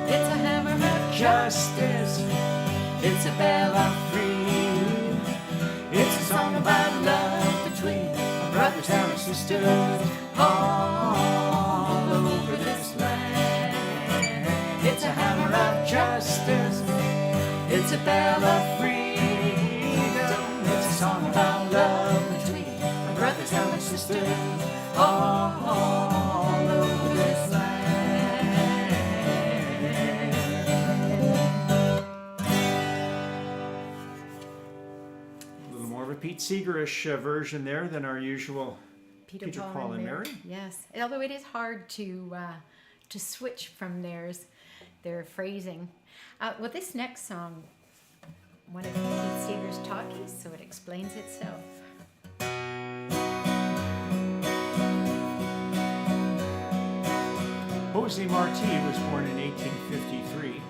Speaker 3: It's a hammer of
Speaker 2: Justice, it's a bell of freedom, it's a song about love between my brothers and my sisters, all over this land. It's a hammer of justice, it's a bell of freedom, it's a song about love between my brothers and my sisters, all over this land. A little more of a Pete Seeger-ish version there than our usual Peter, Paul, and Mary.
Speaker 1: Yes, although it is hard to switch from their phrasing. Well, this next song Seeger's talkies, so it explains itself.
Speaker 2: Jose Marti was born in 1853.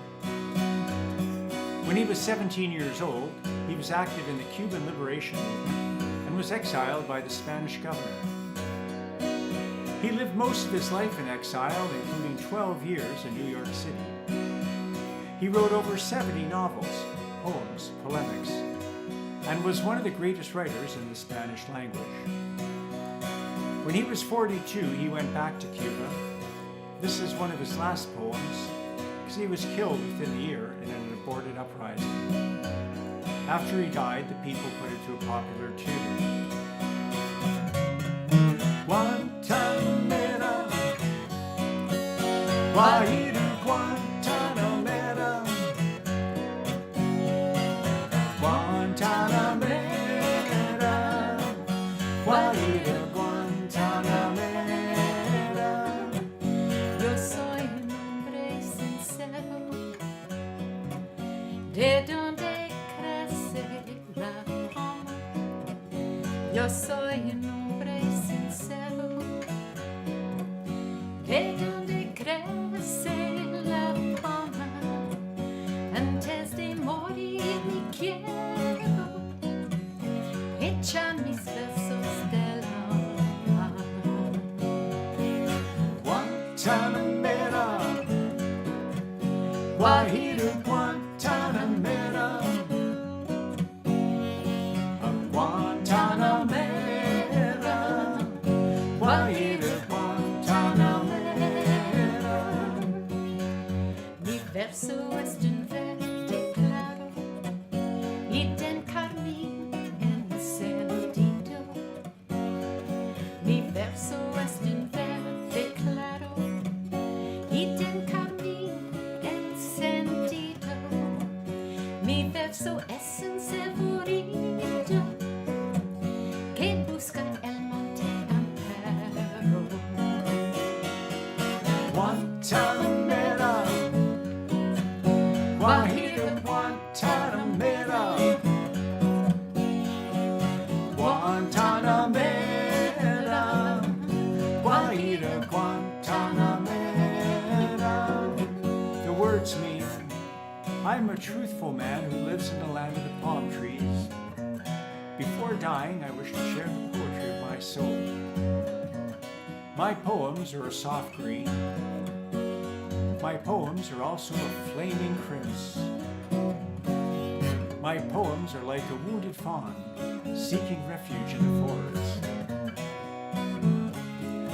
Speaker 2: When he was 17 years old, he was active in the Cuban Liberation Movement and was exiled by the Spanish governor. He lived most of his life in exile, including 12 years in New York City. He wrote over 70 novels, poems, polemics, and was one of the greatest writers in the Spanish language. When he was 42, he went back to Cuba. This is one of his last poems, because he was killed within the year in an aborted uprising. After he died, the people put it to a popular tune. Guantanamera, Guajira Guantanamera, Guantanamera, Guajira Guantanamera.
Speaker 3: Yo soy un hombre sincero, de donde crece la fama. Yo soy un hombre sincero, de donde crece la fama. Antes de morir me quiero echar mis besos del alma.
Speaker 2: Guantanamera, Guajira Guantanamera, Guantanamera, Guajira Guantanamera.
Speaker 3: Mi verso es un verde claro y den carmín encendido. Mi verso es un verde claro y den carmín encendido. Mi verso es un ceborito que busca el monte Ampero.
Speaker 2: Guantanamera, Guajira Guantanamera, Guantanamera, Guajira Guantanamera. The words mean, I'm a truthful man who lives in the land of the palm trees. Before dying, I wish to share the poetry of my soul. My poems are a soft green. My poems are also a flaming crimson. My poems are like a wounded fawn seeking refuge in the forest.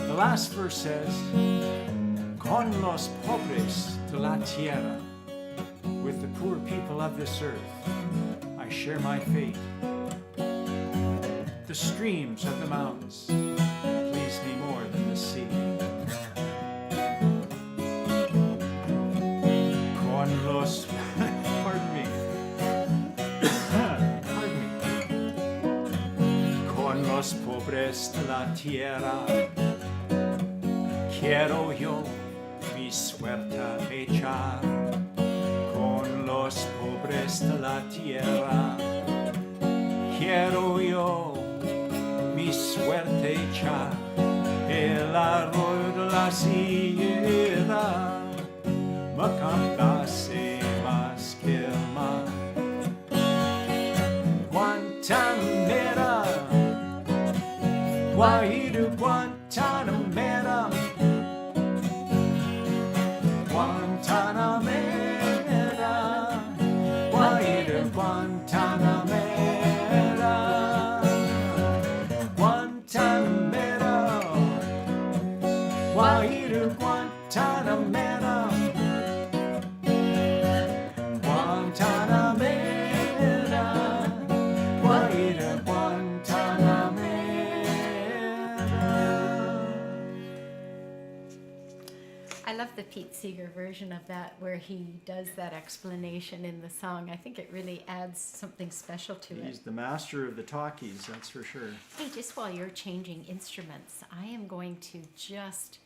Speaker 2: The last verse says, Con los pobres de la tierra, with the poor people of this earth, I share my fate. The streams of the mountains please me more than the sea. Con los, pardon me, con los pobres de la tierra, quiero yo mi suerte echar. Con los pobres de la tierra, quiero yo mi suerte echar. El arroyo de la sierra me complace más que el mar. Guantanamera, Guajira Guantanamera, Guantanamera, Guajira Guantanamera, Guantanamera, Guajira Guantanamera, Guantanamera, Guajira Guantanamera.
Speaker 1: I love the Pete Seeger version of that where he does that explanation in the song. I think it really adds something special to
Speaker 2: He's
Speaker 1: it.
Speaker 2: the master of the talkies, that's for sure.
Speaker 1: Hey, just while you're changing instruments, I am going to just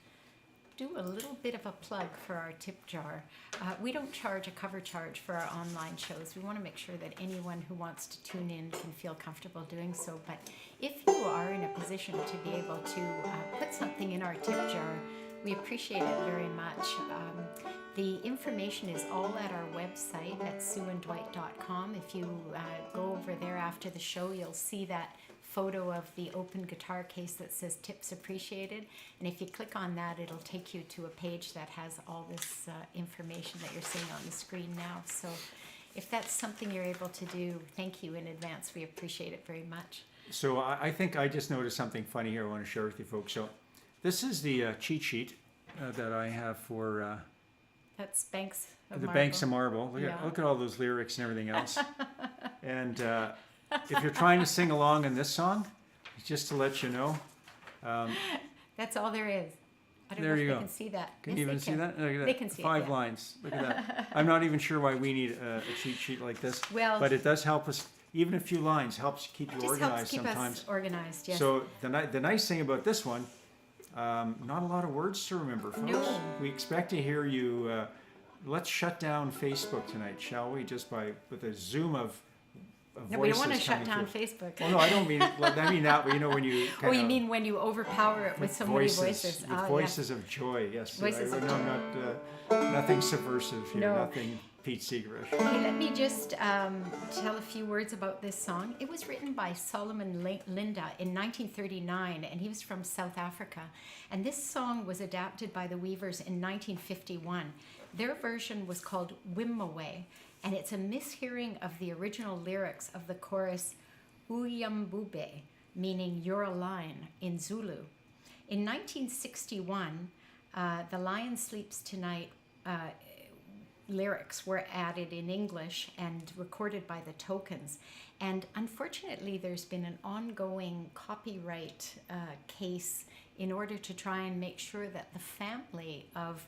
Speaker 1: do a little bit of a plug for our tip jar. We don't charge a cover charge for our online shows. We want to make sure that anyone who wants to tune in can feel comfortable doing so. But if you are in a position to be able to put something in our tip jar, we appreciate it very much. The information is all at our website at sueanddwight.com. If you go over there after the show, you'll see that photo of the open guitar case that says tips appreciated, and if you click on that, it'll take you to a page that has all this information that you're seeing on the screen now. So if that's something you're able to do, thank you in advance. We appreciate it very much.
Speaker 2: So I think I just noticed something funny here I want to share with you folks. So this is the cheat sheet that I have for
Speaker 1: That's Banks of
Speaker 2: the
Speaker 1: Marble.
Speaker 2: Banks of Marble.
Speaker 1: Yeah.
Speaker 2: Look at all those lyrics and everything else. And if you're trying to sing along in this song, just to let you know.
Speaker 1: That's all there is. I don't
Speaker 2: There
Speaker 1: know if
Speaker 2: you
Speaker 1: they
Speaker 2: go.
Speaker 1: can see that.
Speaker 2: Can
Speaker 1: Yes,
Speaker 2: you even
Speaker 1: they
Speaker 2: see
Speaker 1: can.
Speaker 2: that? Look at that.
Speaker 1: They can see it,
Speaker 2: 5
Speaker 1: yeah.
Speaker 2: lines. Look at that. I'm not even sure why we need a cheat sheet like this.
Speaker 1: Well,
Speaker 2: But it does help us. Even a few lines helps keep you
Speaker 1: It just
Speaker 2: organized
Speaker 1: helps keep
Speaker 2: sometimes.
Speaker 1: us organized, yes.
Speaker 2: So the nice thing about this one, not a lot of words to remember, folks.
Speaker 1: No.
Speaker 2: We expect to hear you. Let's shut down Facebook tonight, shall we? Just with a zoom of
Speaker 1: No, we don't want to
Speaker 2: voices
Speaker 1: shut
Speaker 2: coming
Speaker 1: down
Speaker 2: through.
Speaker 1: Facebook.
Speaker 2: Oh no, I don't mean. I mean that. But you know when you.
Speaker 1: Oh, you
Speaker 2: kinda-
Speaker 1: mean when you overpower it with so many voices?
Speaker 2: With
Speaker 1: Ah, yeah.
Speaker 2: voices of joy, yes.
Speaker 1: Voices of
Speaker 2: no,
Speaker 1: joy.
Speaker 2: nothing subversive here.
Speaker 1: No.
Speaker 2: Nothing Pete Seegerish.
Speaker 1: Hey, let me just tell a few words about this song. It was written by Solomon Linda in 1939, and he was from South Africa. And this song was adapted by the Weavers in 1951. Their version was called Wimoweh, and it's a mishearing of the original lyrics of the chorus Uyambube, meaning you're a lion in Zulu. In 1961, The Lion Sleeps Tonight lyrics were added in English and recorded by the Tokens. And unfortunately, there's been an ongoing copyright case in order to try and make sure that the family of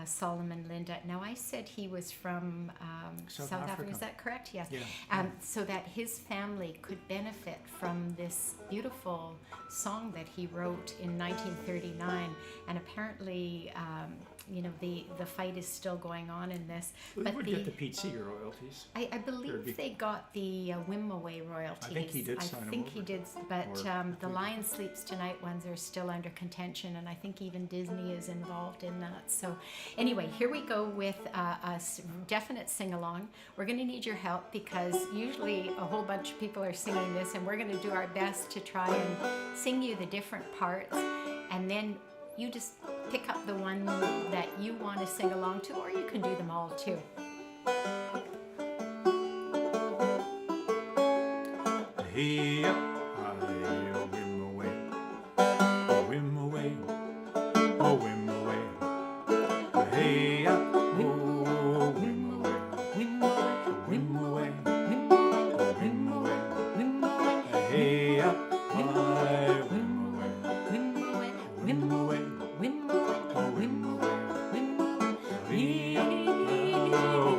Speaker 1: Solomon Linda. Now, I said he was from South Africa. Is that correct? Yes.
Speaker 2: Yeah.
Speaker 1: So that his family could benefit from this beautiful song that he wrote in 1939. And apparently, the fight is still going on in this.
Speaker 2: Well,
Speaker 1: but
Speaker 2: they would get the Pete Seeger royalties.
Speaker 1: I believe they got the Wimoweh royalties.
Speaker 2: I think he did sign them
Speaker 1: think
Speaker 2: over.
Speaker 1: he did, but
Speaker 2: Or-
Speaker 1: the Lion Sleeps Tonight ones are still under contention, and I think even Disney is involved in that. So anyway, here we go with a definite sing-along. We're going to need your help because usually a whole bunch of people are singing this, and we're going to do our best to try and sing you the different parts, and then you just pick up the one that you want to sing along to, or you can do them all too.
Speaker 2: Hey up, oh Wimoweh, oh Wimoweh, oh Wimoweh. Hey up, oh Wimoweh, Wimoweh, oh Wimoweh. Hey up, oh Wimoweh, Wimoweh, oh Wimoweh. Hey up, oh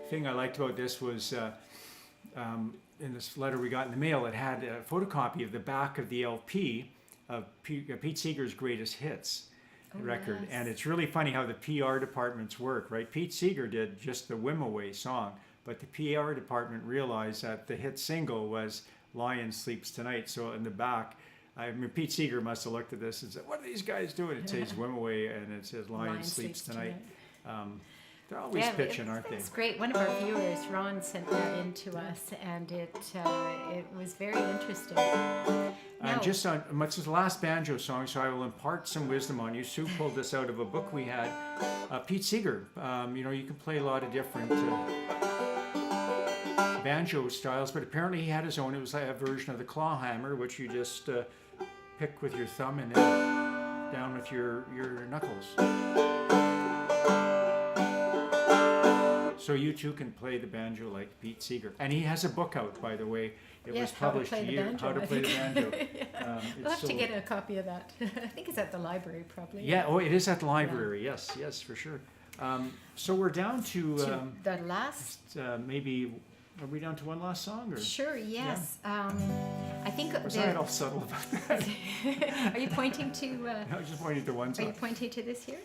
Speaker 2: thing I liked about this was in this letter we got in the mail, it had a photocopy of the back of the LP of Pete Seeger's greatest hits record.
Speaker 1: yes.
Speaker 2: And it's really funny how the PR departments work, right? Pete Seeger did just the Wimoweh song, but the PR department realized that the hit single was Lion Sleeps Tonight. So in the back, I mean, Pete Seeger must have looked at this and said, what are these guys doing? It says Wimoweh and it says Lion Sleeps Tonight. They're always pitching, aren't they?
Speaker 1: It's great. One of our viewers, Ron, sent that in to us, and it was very interesting.
Speaker 2: And just on, much as the last banjo song, so I will impart some wisdom on you. Sue pulled this out of a book we had. Pete Seeger, you know, you can play a lot of different banjo styles, but apparently he had his own. It was like a version of the claw hammer, which you just pick with your thumb and then down with your knuckles. So you too can play the banjo like Pete Seeger. And he has a book out, by the way. It was published a year, How to Play the Banjo.
Speaker 1: We'll have to get a copy of that. I think it's at the library, probably.
Speaker 2: Yeah, oh, it is at the library. Yeah. Yes, for sure. So we're down to
Speaker 1: the last.
Speaker 2: maybe, are we down to one last song? Or?
Speaker 1: Sure, yes. I think.
Speaker 2: Was I all subtle about that?
Speaker 1: Are you pointing to.
Speaker 2: I was just pointing to one
Speaker 1: Are
Speaker 2: song.
Speaker 1: you pointing to this here?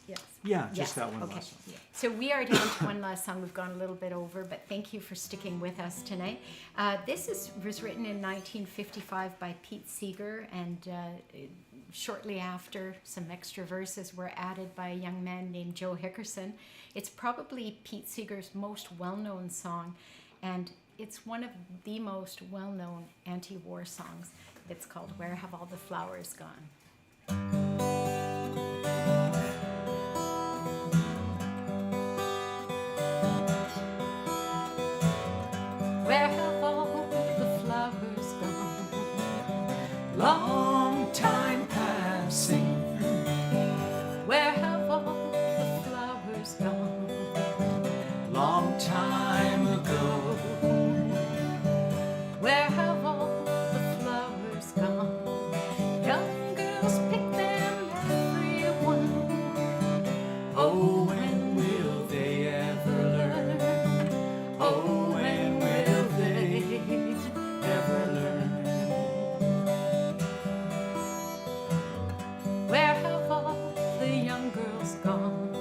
Speaker 1: Yes.
Speaker 2: Yeah, just
Speaker 1: Yes,
Speaker 2: that one
Speaker 1: okay.
Speaker 2: last song.
Speaker 1: So we are down to one last song. We've gone a little bit over, but thank you for sticking with us tonight. This was written in 1955 by Pete Seeger, and shortly after, some extra verses were added by a young man named Joe Hickerson. It's probably Pete Seeger's most well-known song, and it's one of the most well-known anti-war songs. It's called Where Have All the Flowers Gone? Where have all the flowers gone?
Speaker 2: Long time passing.
Speaker 1: Where have all the flowers gone?
Speaker 2: Long time ago.
Speaker 1: Where have all the flowers gone? Young girls pick them, everyone.
Speaker 2: Oh, when will they ever learn? Oh, when will they ever learn?
Speaker 1: Where have all the young girls gone?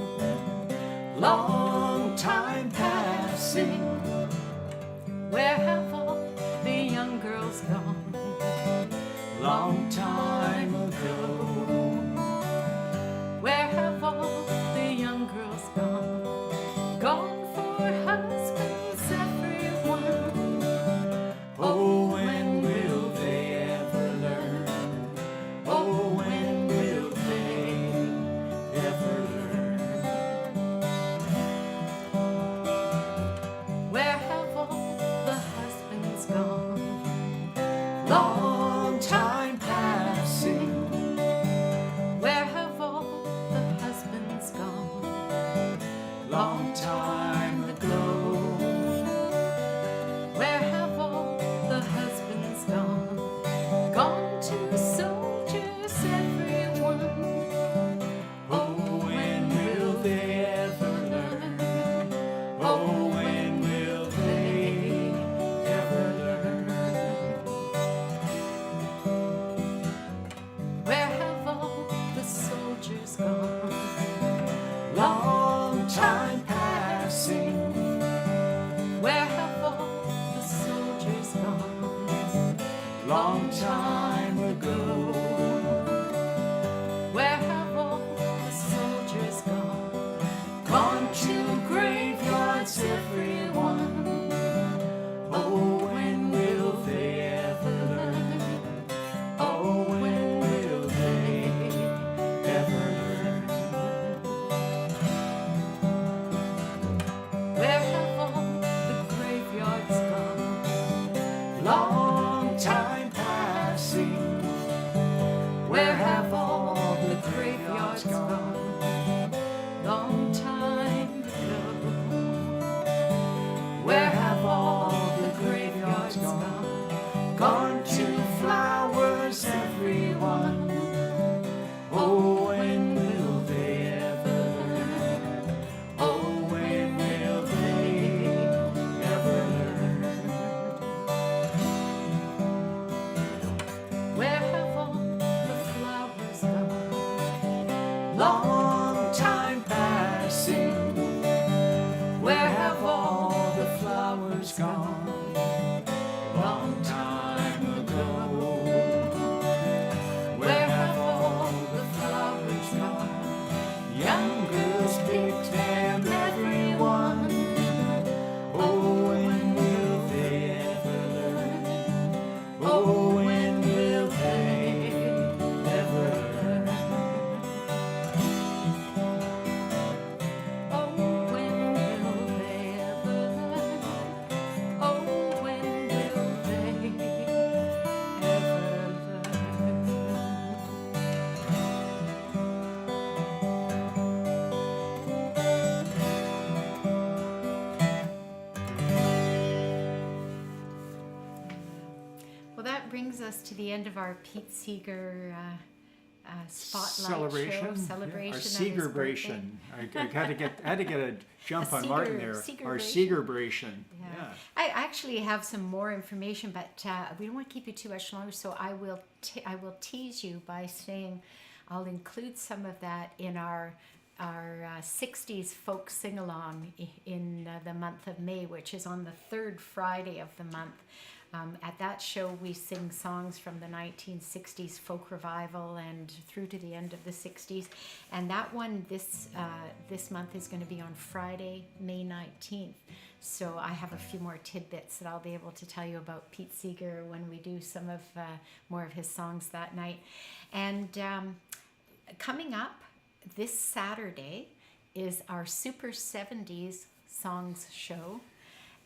Speaker 2: Long time passing.
Speaker 1: Where have all the young girls gone?
Speaker 2: Long time ago.
Speaker 1: Where have all the young girls gone? Gone for husbands, everyone.
Speaker 2: Oh, when will they ever learn? Oh, when will they ever learn?
Speaker 1: Where have all the husbands gone?
Speaker 2: Long time passing.
Speaker 1: Where have all the husbands gone?
Speaker 2: Long time ago.
Speaker 1: Where have all the husbands gone? Gone to soldiers, everyone.
Speaker 2: Oh, when will they ever learn? Oh, when will they ever learn?
Speaker 1: Where have all the soldiers gone?
Speaker 2: Long time passing.
Speaker 1: Where have all the soldiers gone?
Speaker 2: Long time ago.
Speaker 1: Where have all the soldiers gone?
Speaker 2: Gone to graveyards, everyone. Oh, when will they ever learn? Oh, when will they ever learn?
Speaker 1: Where have all the graveyards gone?
Speaker 2: Long time passing. flowers gone long time ago? Where have all the flowers gone? Young girls picked them, everyone. Oh, when will they ever learn? Oh, when will they ever learn?
Speaker 3: Oh, when will they ever learn? Oh, when will they ever
Speaker 1: Well, that brings us to the end of our Pete Seeger spotlight
Speaker 2: Celebration,
Speaker 1: show celebration.
Speaker 2: our
Speaker 1: of his
Speaker 2: Seegerbration. I had to get a jump on Martin there. Our
Speaker 1: Seegerbration.
Speaker 2: Seegerbration.
Speaker 1: Yeah. I actually have some more information, but we don't want to keep you too much longer. So I will tease you by saying I'll include some of that in our 60s folk sing-along in the month of May, which is on the third Friday of the month. At that show, we sing songs from the 1960s folk revival and through to the end of the 60s. And that one this month is going to be on Friday, May 19th. So I have a few more tidbits that I'll be able to tell you about Pete Seeger when we do some of more of his songs that night. And coming up this Saturday is our Super 70s Songs show.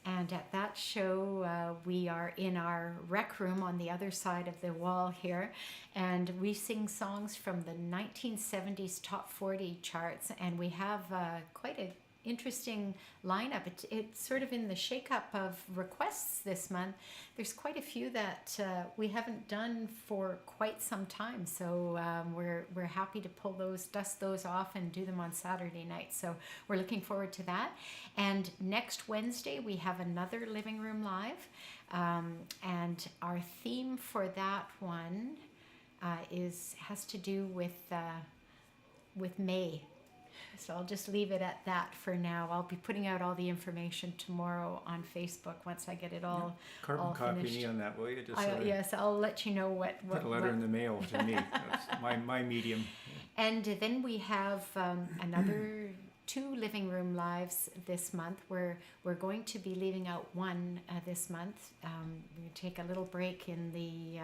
Speaker 1: And at that show, we are in our rec room on the other side of the wall here, and we sing songs from the 1970s Top 40 charts, and we have quite an interesting lineup. It's sort of in the shake-up of requests this month. There's quite a few that we haven't done for quite some time, so we're happy to dust those off and do them on Saturday night. So we're looking forward to that. And next Wednesday we have another Living Room Live, and our theme for that one has to do with May. So I'll just leave it at that for now. I'll be putting out all the information tomorrow on Facebook once I get it all
Speaker 2: Carbon copy
Speaker 1: finished.
Speaker 2: me on that, will you? Just
Speaker 1: Yes, I'll let you know what
Speaker 2: put a letter in the mail to me. That's my medium.
Speaker 1: And then we have another 2 Living Room Lives this month. We're going to be leaving out one this month. We're going to take a little break in the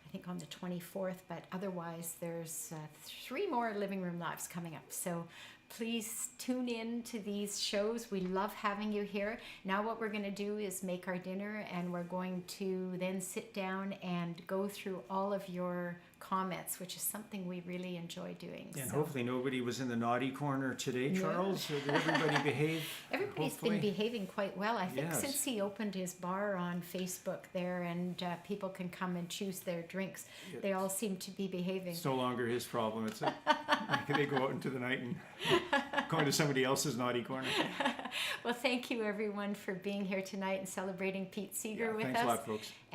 Speaker 1: I think on the 24th, but otherwise there's 3 more Living Room Lives coming up. So please tune in to these shows. We love having you here. Now what we're going to do is make our dinner, and we're going to then sit down and go through all of your comments, which is something we really enjoy doing.
Speaker 2: And
Speaker 1: So
Speaker 2: hopefully nobody was in the naughty corner today,
Speaker 1: No.
Speaker 2: Charles. Did everybody behave?
Speaker 1: everybody's
Speaker 2: Hopefully.
Speaker 1: been behaving quite well. I think
Speaker 2: Yes.
Speaker 1: since he opened his bar on Facebook there, and people can come and choose their drinks, they all seem to be behaving.
Speaker 2: It's no longer his problem. It's they go out into the night and go into somebody else's naughty corner.
Speaker 1: Well, thank you everyone for being here tonight and celebrating Pete Seeger with
Speaker 2: Thanks
Speaker 1: us.
Speaker 2: a lot, folks.